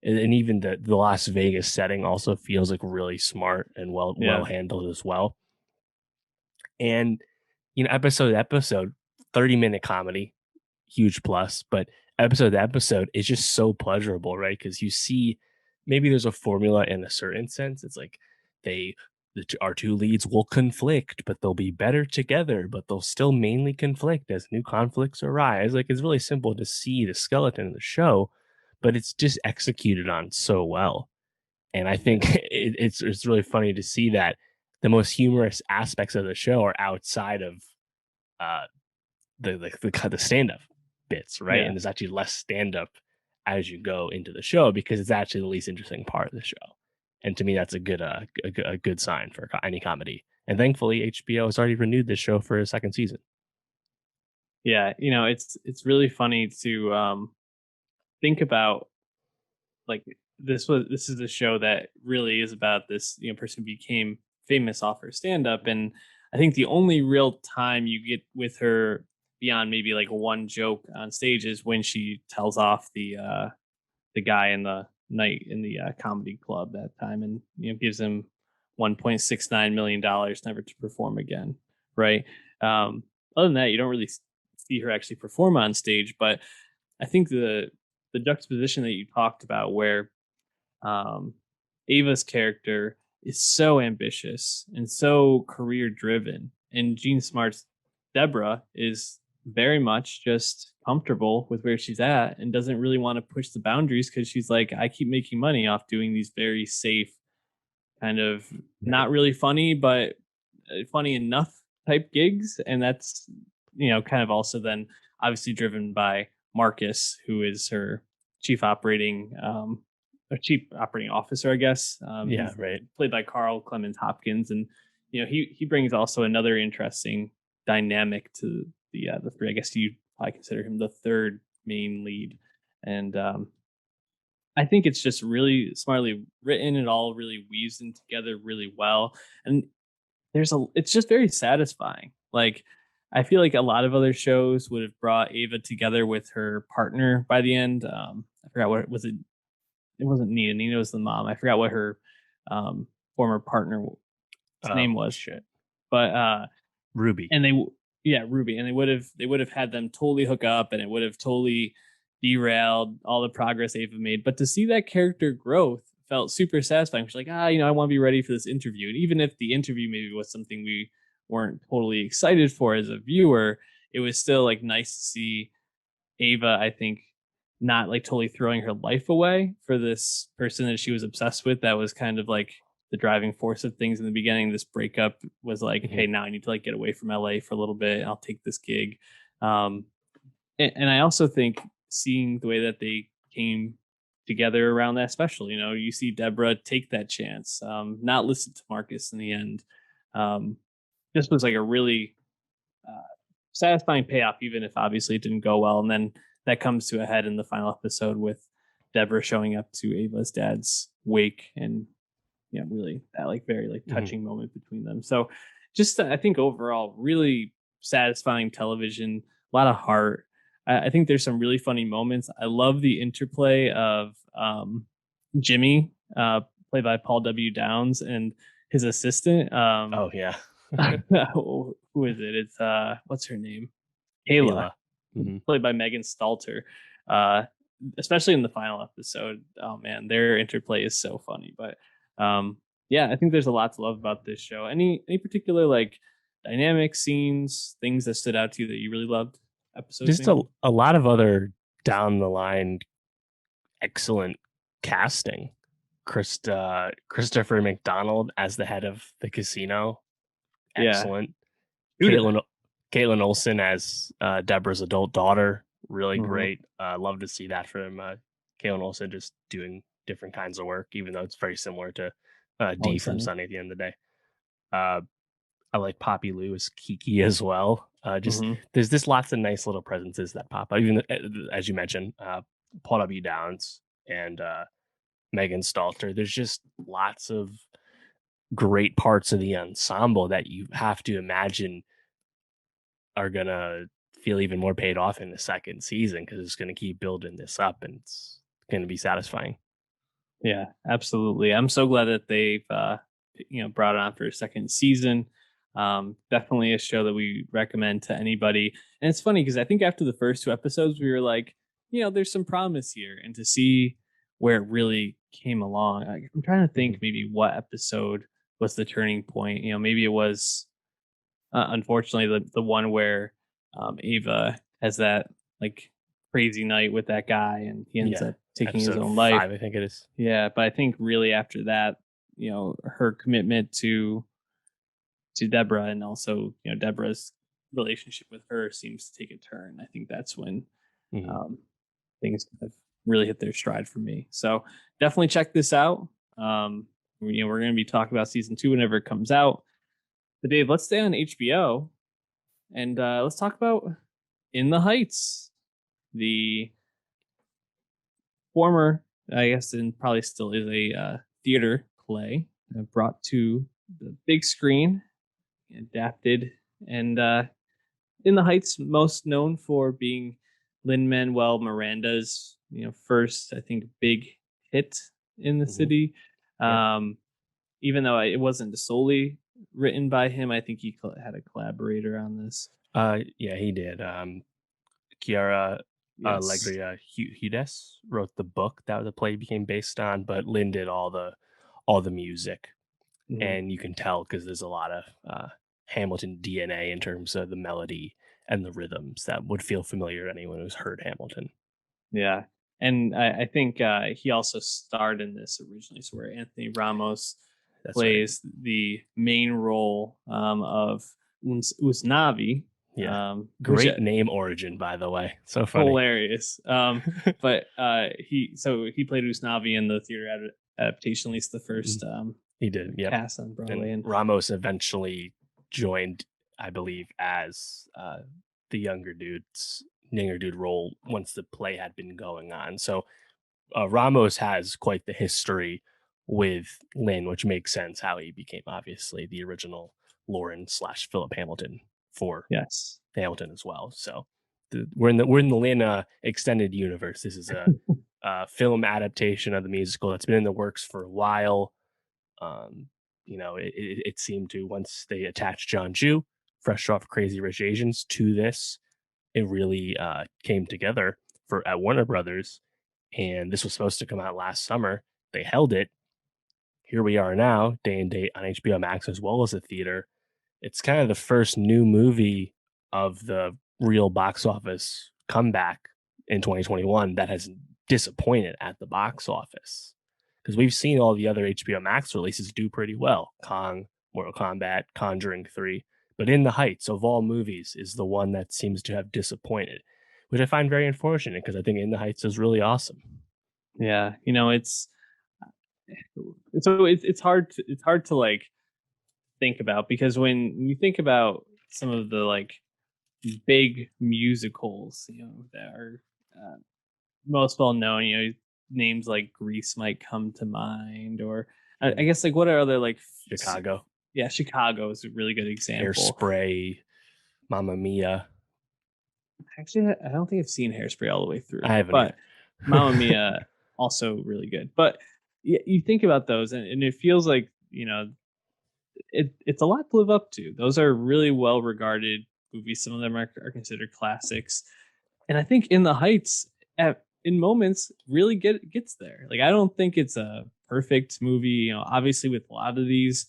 and even the Las Vegas setting also feels like really smart and well Yeah. handled as well. And episode to episode, 30-minute comedy, huge plus, but episode to episode is just so pleasurable, right? Because you see, maybe there's a formula in a certain sense. It's like they, our two leads will conflict, but they'll be better together, but they'll still mainly conflict as new conflicts arise. Like it's really simple to see the skeleton of the show, but it's just executed on so well. And I think Yeah. it's really funny to see that the most humorous aspects of the show are outside of uh, the stand up bits, right? Yeah. And there's actually less stand up as you go into the show because it's actually the least interesting part of the show. And to me, that's a good sign for any comedy. And thankfully, HBO has already renewed this show for a second season. Yeah. It's really funny to think about, like, this is a show that really is about this, person who became famous off her stand up. And I think the only real time you get with her beyond maybe like one joke on stage is when she tells off the guy in the night in the comedy club that time, and gives him $1.69 million never to perform again, right? Other than that, you don't really see her actually perform on stage. But I think the juxtaposition that you talked about, where um, Ava's character is so ambitious and so career driven, and Jean Smart's Deborah is very much just comfortable with where she's at and doesn't really want to push the boundaries because she's like, I keep making money off doing these very safe, kind of Right. not really funny, but funny enough type gigs. And that's, kind of also then obviously driven by Marcus, who is her chief operating, or chief operating officer, I guess. Yeah, He's right. played by Carl Clemens Hopkins. And, he brings also another interesting dynamic to the three. I guess you probably consider him the third main lead. And, I think it's just really smartly written. It all really weaves in together really well. And it's just very satisfying. Like, I feel like a lot of other shows would have brought Ava together with her partner by the end. I forgot what it was. It wasn't Nina. Nina was the mom. I forgot what her former partner's Oh name was. shit, But Ruby. and yeah, Ruby, and they would have had them totally hook up, and it would have totally derailed all the progress they've made. But to see that character growth felt super satisfying. She's like, I want to be ready for this interview. And even if the interview maybe was something we weren't totally excited for as a viewer, it was still like nice to see Ava, I think, not like totally throwing her life away for this person that she was obsessed with. That was kind of like the driving force of things in the beginning. This breakup was like, Mhm. hey, now I need to like get away from LA for a little bit. I'll take this gig. Um, and I also think seeing the way that they came together around that special, you see Deborah take that chance, not listen to Marcus in the end. Um, this was like a really uh, satisfying payoff, even if obviously it didn't go well. And then that comes to a head in the final episode with Deborah showing up to Ava's dad's wake, and really that like very like Mhm. touching moment between them. So just I think overall really satisfying television, a lot of heart. I think there's some really funny moments. I love the interplay of Jimmy, played by Paul W. Downs, and his assistant. Oh yeah, Who is it? It's what's her name? Kayla, Kayla. Hmm. played by Megan Stalter. Uh, Especially in the final episode. Oh man, their interplay is so funny. But um, yeah, I think there's a lot to love about this show. Any particular like dynamic scenes, things that stood out to you that you really loved? Episodes Just a, maybe. a lot of other down the line excellent casting. Christopher McDonald as the head of the casino, Yeah, excellent. Judah. Caitlin Caitlin Olsen as Deborah's adult daughter, really Mm-hmm. great. Love to see that from Caitlin Olsen just doing different kinds of work, even though it's very similar to Dee Always from sunny. Sunny at the end of the day. Uh, I like Poppy Lou as Kiki as well. Just Mm-hmm. there's just lots of nice little presences that pop up. Even as you mentioned, Paul W. Downs and Megan Stalter. There's just lots of great parts of the ensemble that you have to imagine are gonna feel even more paid off in the second season because it's gonna keep building this up and it's gonna be satisfying. Yeah, absolutely. I'm so glad that they've brought it on for a second season. Definitely a show that we recommend to anybody. And it's funny because I think after the first two episodes, we were like, there's some promise here, and to see where it really came along. I'm trying to think Mhm. maybe what episode was the turning point. Maybe it was unfortunately the one where Ava has that like crazy night with that guy, and he ends Yeah, up taking his episode own life. 5, I think it is. Yeah, but I think really after that, her commitment to Deborah, and also Deborah's relationship with her seems to take a turn. I think that's when Mhm. um, things have really hit their stride for me. So definitely check this out. We're going to be talking about season 2 whenever it comes out. But Dave, let's stay on HBO and let's talk about In the Heights, the former, I guess, and probably still is a theater play brought to the big screen, adapted, and In the Heights, most known for being Lin-Manuel Miranda's, first, I think, big hit in the Mhm. city. Yeah. Um, Even though it wasn't solely written by him, I think he had a collaborator on this. Yeah, he did. Chiara Yes. Allegria Hudes wrote the book that the play became based on, but Lynn did all the music, Mhm. and you can tell because there's a lot of Hamilton DNA in terms of the melody and the rhythms that would feel familiar to anyone who's heard Hamilton. Yeah. And I think he also starred in this originally, so where Anthony Ramos That's right. plays the main role of Usnavi, Yeah. which Great name origin, by the way. So funny. hilarious. But he played Usnavi in the theater adaptation, at least the Mhm. first He did. Yep. cast on Broadway. And And Ramos eventually joined, I believe, as the younger dude role once the play had been going on. So Ramos has quite the history with Lynn, which makes sense how he became obviously the original Lauren slash Philip Hamilton for yes, Hamilton as well. So we're in the Lynn extended universe. This is a film adaptation of the musical that's been in the works for a while. Um, it seemed to once they attached John Ju, fresh off Crazy Rich Asians, to this, it really came together for at Warner Brothers, and this was supposed to come out last summer. They held it. Here we are now, day and date on HBO Max as well as the theater. It's kind of the first new movie of the real box office comeback in 2021 that has disappointed at the box office. Because we've seen all the other HBO Max releases do pretty well. Kong, Mortal Kombat, Conjuring 3. But In the Heights of all movies is the one that seems to have disappointed, which I find very unfortunate because I think In the Heights is really awesome. yeah, it's hard to like think about, because when you think about some of the like big musicals, that are uh, most well known, names like Grease might come to mind, or I Mhm. guess like what are other like Chicago, yeah, Chicago is a really good example. Hairspray, Mamma Mia. Actually, I don't think I've seen Hairspray all the way I through, haven't but either. Mamma Mia also really good. But you think about those, and it feels like it's a lot to live up to. Those are really well regarded movies. Some of them are considered classics, and I think In the Heights, in moments, really gets there. Like, I don't think it's a perfect movie. Obviously, with a lot of these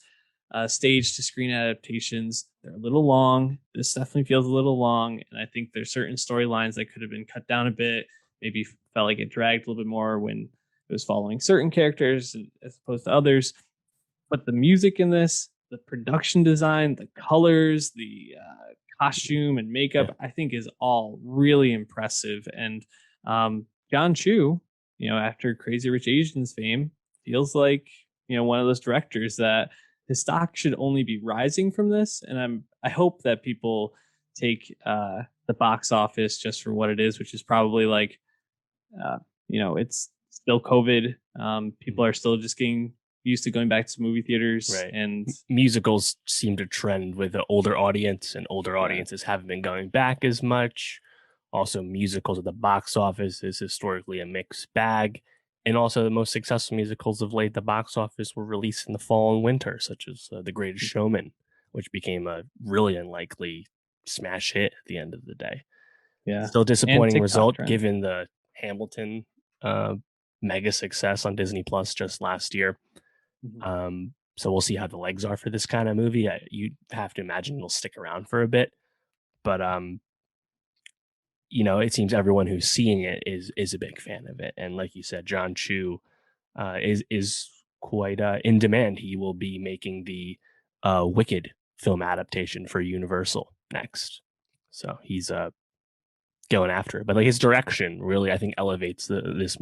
stage to screen adaptations, they're a little long. This definitely feels a little long, and I think there's certain storylines that could have been cut down a bit. Maybe felt like it dragged a little bit more when it was following certain characters as opposed to others. But the music in this, the production design, the colors, the costume and Yeah. makeup, I think is all really impressive. And John Chu, after Crazy Rich Asians fame, feels like one of those directors that his stock should only be rising from this. And I hope that people take the box office just for what it is, which is probably like uh, it's still COVID. People Mhm. are still just getting used to going back to movie theaters, Right. and Musicals seem to trend with the older audience, and older yeah, audiences haven't been going back as much. Also, musicals at the box office is historically a mixed bag. And also, the most successful musicals of late at the box office were released in the fall and winter, such as The Greatest Showman, which became a really unlikely smash hit at the end of the day. yeah, Still and disappointing TikTok result trend. given the Hamilton uh, mega success on Disney Plus just last year. Mhm. So we'll see how the legs are for this kind of movie. You have to imagine it'll stick around for a bit, but it seems everyone who's seeing it is a big fan of it. And like you said, John Chu is quite in demand. He will be making the Wicked film adaptation for Universal next, so he's going after it. But like his direction really, I think, elevates this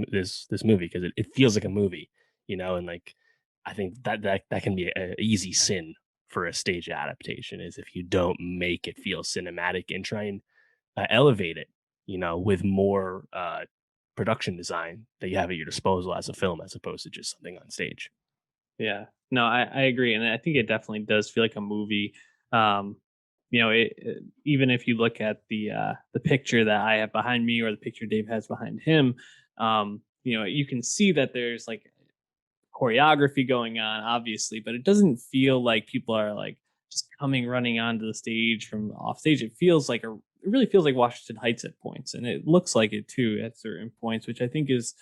movie because it feels like a movie, and like I think that can be an easy sin for a stage adaptation is if you don't make it feel cinematic and try and elevate it, with more production design that you have at your disposal as a film as opposed to just something on stage. Yeah, no, I agree, and I think it definitely does feel like a movie. Um, even if you look at the picture that I have behind me or the picture Dave has behind him, you can see that there's like choreography going on, obviously, but it doesn't feel like people are like just coming running onto the stage from off stage. It really feels like Washington Heights at points, and it looks like it too at certain points, which I think is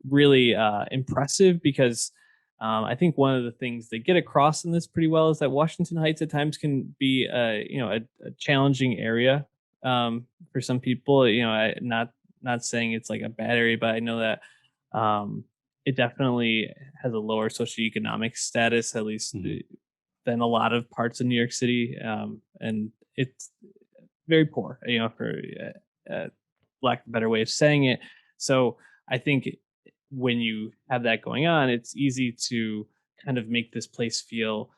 really impressive because I think one of the things they get across in this pretty well is that Washington Heights at times can be a challenging area for some people. Not saying it's like a bad area, but I know that um, it definitely has a lower socioeconomic status, at least Mhm. than a lot of parts of New York City, and it's very poor. For lack of a better way of saying it. So I think when you have that going on, it's easy to kind of make this place feel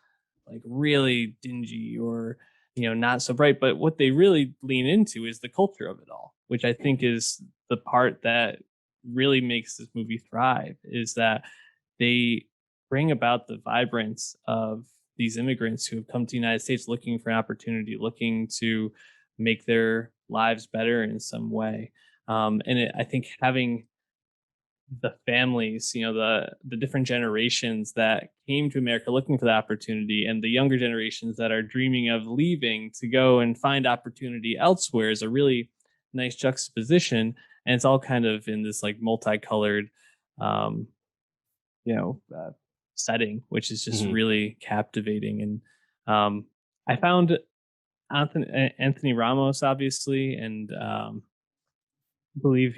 like really dingy or not so bright. But what they really lean into is the culture of it all, which I think is the part that really makes this movie thrive. Is that they bring about the vibrance of these immigrants who have come to the United States looking for an opportunity, looking to make their lives better in some way. I think having the families, the different generations that came to America looking for that opportunity, and the younger generations that are dreaming of leaving to go and find opportunity elsewhere is a really nice juxtaposition. And it's all kind of in this like multicolored, um, you know, uh, setting, which is just Mhm. really captivating. And I found Anthony Ramos, obviously, and I believe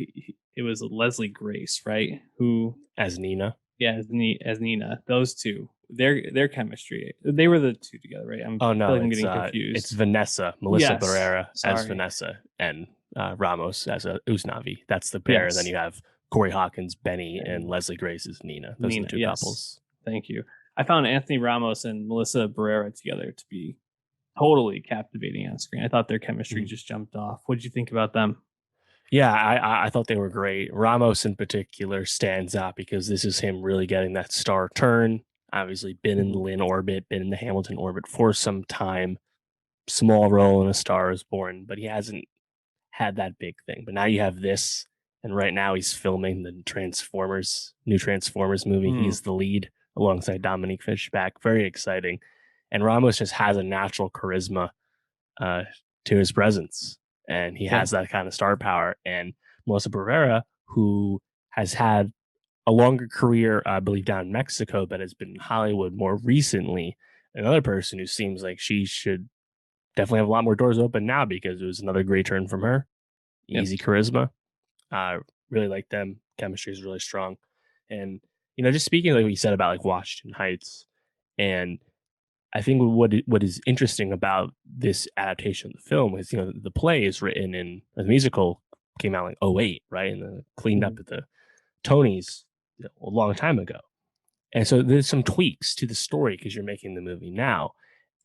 it was Leslie Grace, right? Who, As Nina. yeah, as Nina. Those two, their chemistry. They were the two together, right? Oh I feel no, like I'm it's getting it's confused. Melissa Yes, Barrera as sorry. Vanessa, and Ramos as a Usnavi. That's the pair. And then Yes, you have Corey Hawkins, Benny, and and Leslie Grace as Nina. Those are the Nina. two Yes, couples. thank you. I found Anthony Ramos and Melissa Barrera together to be totally captivating on screen. I thought their chemistry Mhm. just jumped off. What did you think about them? Yeah, I thought they were great. Ramos in particular stands out because this is him really getting that star turn. Obviously, been in the Mhm. Lynn orbit, been in the Hamilton orbit for some time. Small role in A Star Is Born, but he hasn't had that big thing. But now you have this, and right now he's filming the new Transformers movie. Mm. He's the lead alongside Dominique Fishback. Very exciting. and Ramos just has a natural charisma uh, to his presence, and he Yeah. has that kind of star power. And Melissa Barrera, who has had a longer career, I believe, down in Mexico, but has been in Hollywood more recently, another person who seems like she should definitely have a lot more doors open now because it was another great turn from her. Yep. Easy charisma. Really like them. Chemistry is really strong. And, just speaking like what you said about like Washington Heights, and I think what is interesting about this adaptation of the film is, the play is written in the musical came out like '08, right? And then cleaned up Mhm. at the Tonys, a long time ago. And so there's some tweaks to the story because you're making the movie now.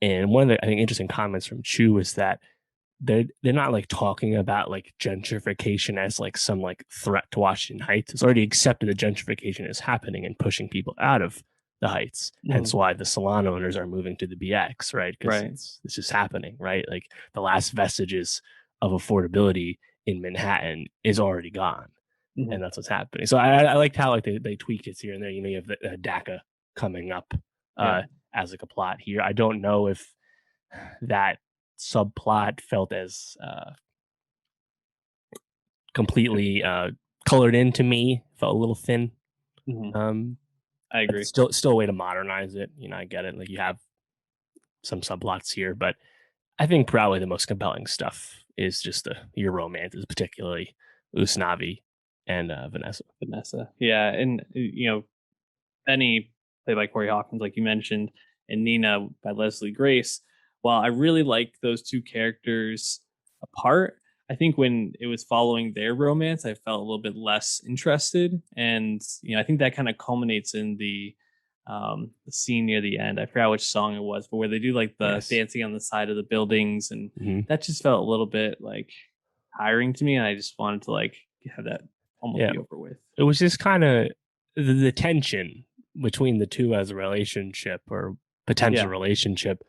And one of the I think interesting comments from Chu is that they're not like talking about like gentrification as like some like threat to Washington Heights. It's already accepted that gentrification is happening and pushing people out of the Heights. Hence Mhm. why the salon owners are moving to the BX, right? Because Right. it's just happening, right? Like the last vestiges of affordability in Manhattan is already gone, Mhm. and that's what's happening. So I liked how like they tweaked it here and there. You have the DACA coming up Yeah. uh, as like a plot here. I don't know if that subplot felt as completely colored into me. Felt a little thin. Mhm. Um, I but agree. still a way to modernize it. I get it. Like you have some subplots here, but I think probably the most compelling stuff is just your romances, particularly Usnavi and Vanessa. Vanessa. Yeah, and Benny, played by Corey Hawkins, like you mentioned, and Nina by Leslie Grace. While I really liked those two characters apart, I think when it was following their romance, I felt a little bit less interested. And I think that kind of culminates in the scene near the end. I forgot which song it was, but where they do like the Yes. dancing on the side of the buildings, and Hmm. that just felt a little bit like tiring to me. And I just wanted to like have that almost Yeah. be over with. It was just kind of the tension between the two as a relationship or potential Yeah. relationship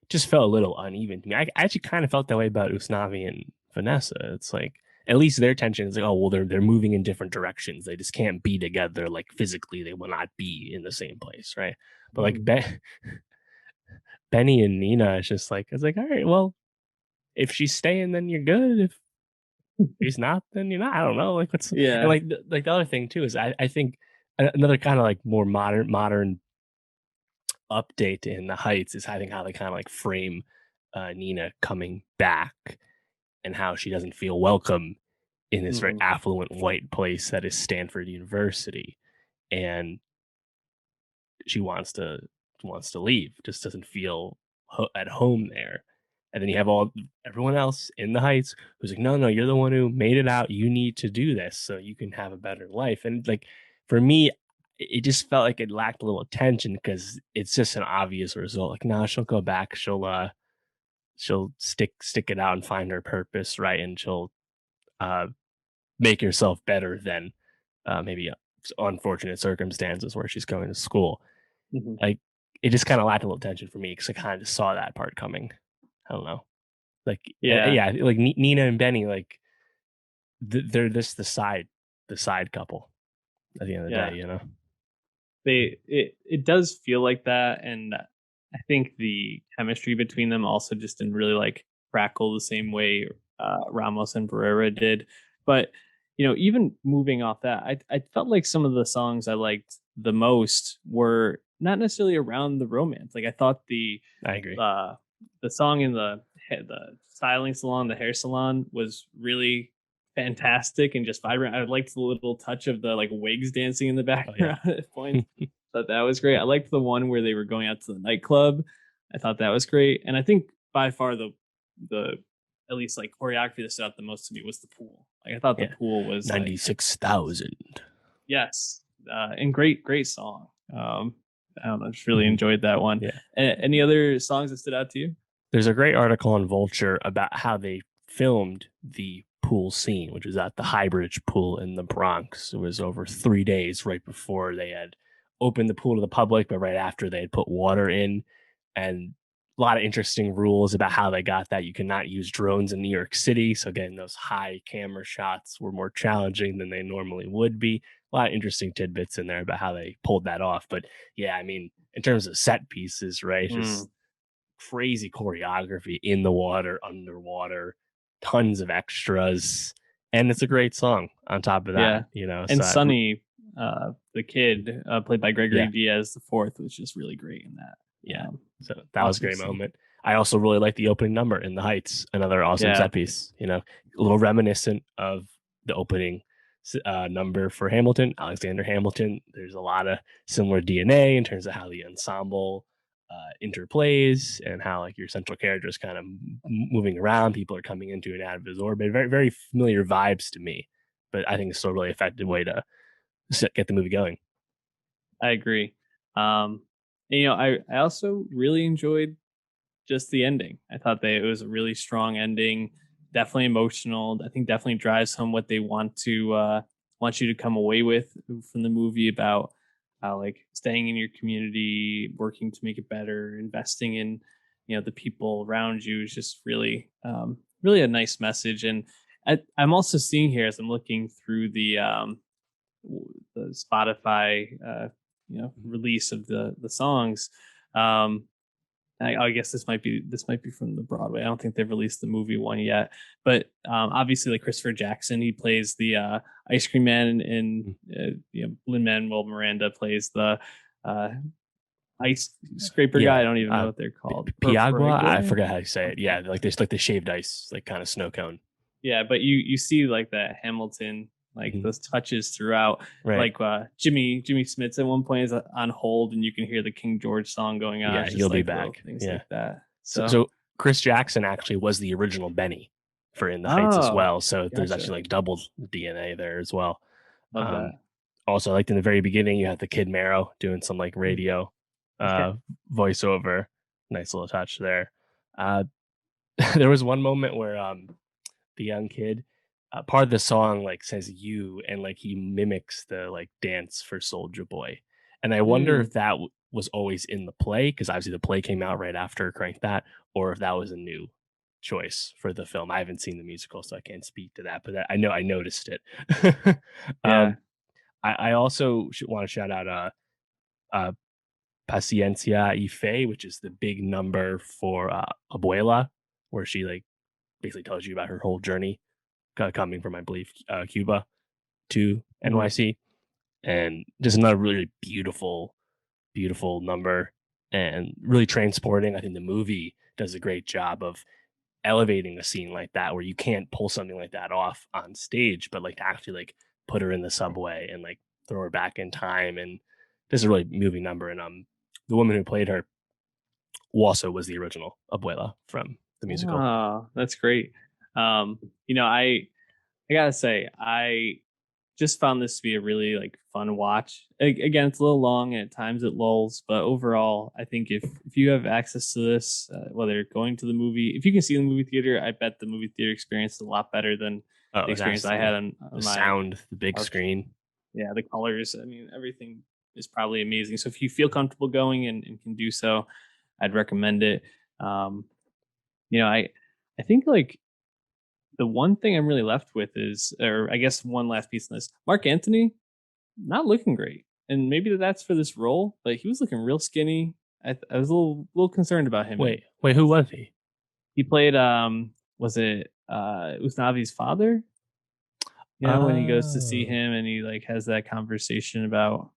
just felt a little uneven to me. I actually kind of felt that way about Usnavi and Vanessa. It's like at least their tension is like, oh well, they're moving in different directions. They just can't be together. Like physically, they will not be in the same place, right? But like Mhm. Benny and Nina, it's just like it's like, all right, well, if she's staying, then you're good. If she's not, then you're not. I don't know. Like what's and Yeah. like the other thing too is I think another kind of like more modern update in the Heights is I think how they kind of like frame Nina coming back and how she doesn't feel welcome in this very Mhm. affluent white place that is Stanford University, and she wants to leave, just doesn't feel at home there. And then you have everyone else in the Heights who's like, no, no, you're the one who made it out. You need to do this so you can have a better life. And like for me, it just felt like it lacked a little attention because it's just an obvious result. Like, no, she'll go back. She'll stick it out and find her purpose, right? And she'll uh, make herself better than maybe unfortunate circumstances where she's going to school. Mhm. Like it just kind of lacked a little tension for me because I kind of just saw that part coming. I don't know. Like Yeah. yeah, like Nina and Benny, like they're just the side couple at the end of the Yeah. day. It does feel like that, and I think the chemistry between them also just didn't really like crackle the same way Ramos and Barrera did. But even moving off that, I felt like some of the songs I liked the most were not necessarily around the romance. Like I thought I agree. uh the song in the styling salon, the hair salon, was really fantastic and just vibrant. I liked the little touch of the like wigs dancing in the Oh yeah. background at points. Thought that was great. I liked the one where they were going out to the nightclub. I thought that was great. And I think by far the at least like choreography that stood out the most to me was the pool. Like I thought the Yeah. pool was like 96,000. yes, and great song. I don't know, just really Mhm. enjoyed that one. Yeah. Any other songs that stood out to you? There's a great article on Vulture about how they filmed the pool scene, which is at the Highbridge pool in the Bronx. It was over 3 days right before they had opened the pool to the public, but right after they had put water in. And a lot of interesting rules about how they got that. You cannot use drones in New York City. So getting those high camera shots were more challenging than they normally would be. A lot of interesting tidbits in there about how they pulled that off. But yeah, I mean, in terms of set pieces, right? Mm, Just crazy choreography in the water, underwater, tons of extras, and it's a great song on top of Yeah. that, you know. And So Sonny, the kid, played by Gregory yeah, Diaz the fourth, was just really great in that. yeah. So that was a Awesome great scene. moment. I also really like the opening number in the Heights, another awesome Yeah, set piece. You know, a little reminiscent of the opening number for Hamilton, Alexander Hamilton. There's a lot of similar DNA in terms of how the ensemble interplays and how like your central character is kind of moving around. People are coming into and out of his orbit. Very very familiar vibes to me, but I think it's still a really effective way to get the movie going. I agree. And, I also really enjoyed just the ending. I thought that it was a really strong ending, definitely emotional. I think definitely drives home what they want you to come away with from the movie about like staying in your community, working to make it better, investing in the people around you is just really really a nice message. And I'm also seeing here as I'm looking through the Spotify release of the songs. Um, I guess this might be from the Broadway. I don't think they've released the movie one yet, but obviously, like Christopher Jackson, he plays the ice cream man, and Lin-Manuel Miranda plays the uh, ice scraper guy. I Yeah, don't even know what they're called. Piagua. I Perigua? forget how you say it. Yeah, like there's like the shaved ice, like kind of snow cone. Yeah, but you see like that Hamilton, like Mhm. those touches throughout. Right. Like Jimmy Smits at one point is on hold, and you can hear the King George song going on. Yeah, It's you'll just be like little back. things Yeah. like that. So, So, so Chris Jackson actually was the original Benny for In the Heights as oh, well. So there's gotcha. actually like double DNA there as well. Love Um, that. also, like in the very beginning, you had the Kid Marrow doing some like radio Yeah. uh, voiceover. Nice little touch there. Uh, there was one moment where the young kid, part of the song like says "you" and like he mimics the like dance for Soldier Boy, and I wonder Hmm. if that was always in the play because obviously the play came out right after Crank That, or if that was a new choice for the film. I haven't seen the musical, so I can't speak to that, but I know I noticed it. Yeah. um, I also want to shout out uh, Paciencia y Fe, which is the big number for Abuela, where she like basically tells you about her whole journey coming from, I believe, Cuba to Hmm. NYC, and just another really beautiful, beautiful number and really transporting. I think the movie does a great job of elevating a scene like that where you can't pull something like that off on stage, but like to actually like put her in the subway and like throw her back in time. And this is a really moving number. And the woman who played her also was the original Abuela from the musical. Oh, that's great. Um, I gotta say, I just found this to be a really like fun watch. Again, it's a little long and at times it lulls, but overall, I think if you have access to this, whether going to the movie, if you can see the movie theater, I bet the movie theater experience is a lot better than the Oh, experience that's I had yeah. on The my sound, the big couch. screen. Yeah, the colors. I mean, everything is probably amazing. So if you feel comfortable going and can do so, I'd recommend it. Um, I think like the one thing I'm really left with is, or I guess one last piece on this, Mark Antony not looking great, and maybe that's for this role. But he was looking real skinny. I was a little concerned about him. And Wait, who was he? he played was it Usnavi's father? When he goes to see Oh, him and he like has that conversation about,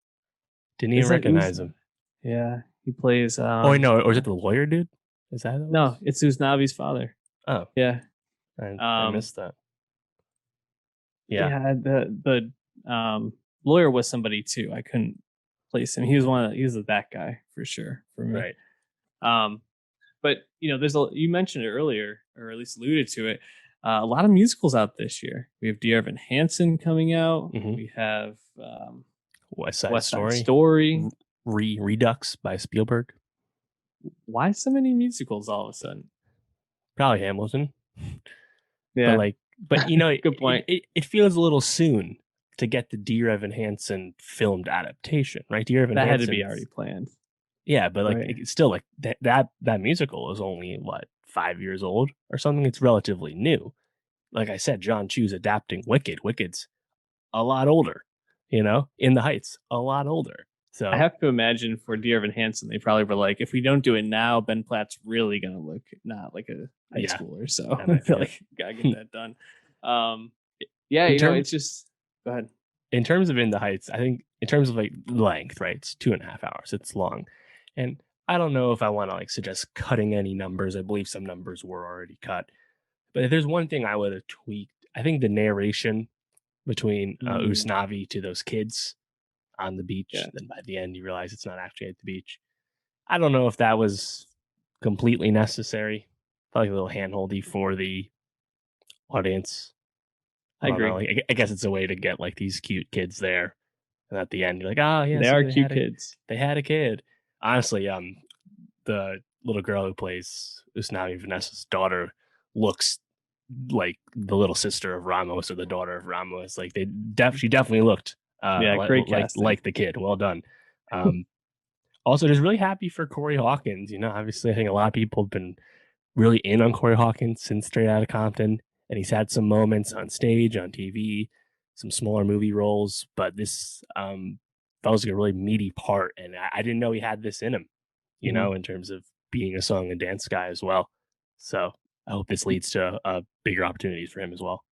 didn't even is that recognize Usna? him. Yeah, he plays Oh, wait, no, or is it the lawyer dude? Is that who it no, was? it's Usnavi's father. Oh, Yeah. I Um missed that. Yeah, yeah, the lawyer was somebody too. I couldn't place him. He was that guy for sure for me. right. Um but you mentioned it earlier, or at least alluded to it. A lot of musicals out this year. We have Dear Evan Hansen coming out. Hmm. We have West Side West Side Story, Story. Redux by Spielberg. Why so many musicals all of a sudden? Probably Hamilton, but Yeah, like, but you know, good point. it feels a little soon to get the Dear Evan Hansen filmed adaptation, right? Dear Evan That had to be already Hansen's planned, yeah, but like right? it's still like that musical is only what 5 years old or something. It's relatively new. Like I said, John Chu's adapting Wicked. Wicked's a lot older, you know, In the Heights, a lot older. I So have to imagine for Dear Evan Hansen, they probably were like, if we don't do it now, Ben Platt's really gonna look not like a high yeah, schooler. So that I might be feel it. like gotta get that done. Um, yeah, in terms it's just go ahead. in terms of In the Heights, I think in terms of like length, right? It's 2.5 hours. It's long, and I don't know if I want to like suggest cutting any numbers. I believe some numbers were already cut, but if there's one thing I would have tweaked, I think the narration between Mm, Usnavi to those kids on the beach. yeah, Then by the end, you realize it's not actually at the beach. I don't know if that was completely necessary. Probably a little handholdy for the audience. I I don't know. agree. Like, I guess it's a way to get like these cute kids there, and at the end, you're like, oh yeah, They see, are cute kids. they had a kid. Honestly, the little girl who plays Usnavi Vanessa's daughter looks like the little sister of Ramos or the daughter of Ramos. Like she definitely looked Yeah, great casting. like the kid. Well done. Um, Also, just really happy for Corey Hawkins. You know, obviously, I think a lot of people have been really in on Corey Hawkins since Straight Outta Compton, and he's had some moments on stage, on TV, some smaller movie roles. But this felt like a really meaty part, and I didn't know he had this in him. You Mhm. know, in terms of being a song and dance guy as well. So I hope this leads to bigger opportunities for him as well.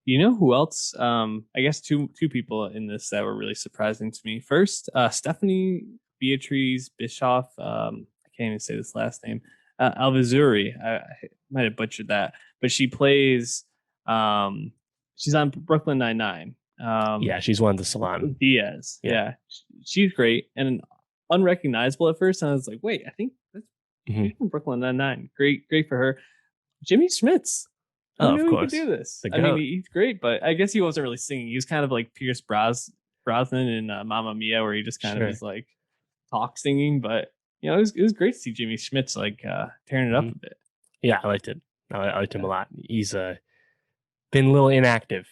You know who else? I guess two people in this that were really surprising to me. First, Stephanie Beatrice Bischoff. I can't even say this last name. Alvizuri. I might have butchered that, but she plays. Um, she's on Brooklyn Nine Nine. Yeah, she's one of the salon. Diaz. Yeah. Yeah, she's great and unrecognizable at first. And I was like, wait, I think that's Hmm. she's from Brooklyn Nine Nine. Great for her. Jimmy Schmitz. Who Oh, of knew he could do course, this? the I mean, goat. he's great, but I guess he wasn't really singing. He was kind of like Pierce Brosnan in Mamma Mia, where he just kind of Sure. is like talk singing. But it was great to see Jimmy Schmitz like tearing it up Hmm. a bit. Yeah, I liked it. I liked him a Yeah, lot. He's been a little inactive,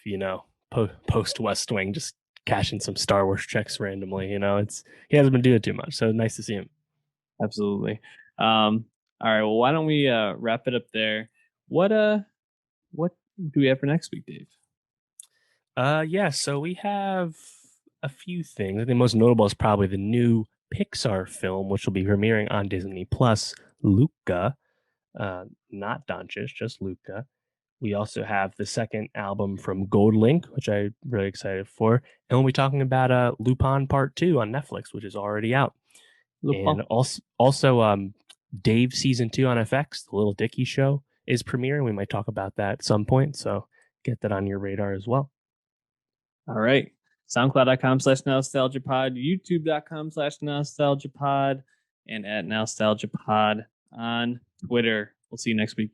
post West Wing, just cashing some Star Wars checks randomly. He hasn't been doing too much, so nice to see him. absolutely. All right, well, why don't we wrap it up there? What what do we have for next week, Dave? Yeah. So we have a few things. I think most notable is probably the new Pixar film, which will be premiering on Disney Plus. Luca, not Doncic, just Luca. We also have the second album from Gold Link, which I'm really excited for. And we'll be talking about Lupin Part 2 on Netflix, which is already out. Lupin. And also Dave Season 2 on FX, The Little Dicky Show, is premiering. We might talk about that at some point. So get that on your radar as well. All right. SoundCloud.com/nostalgiapod, YouTube.com/nostalgiapod, and at nostalgiapod on Twitter. We'll see you next week.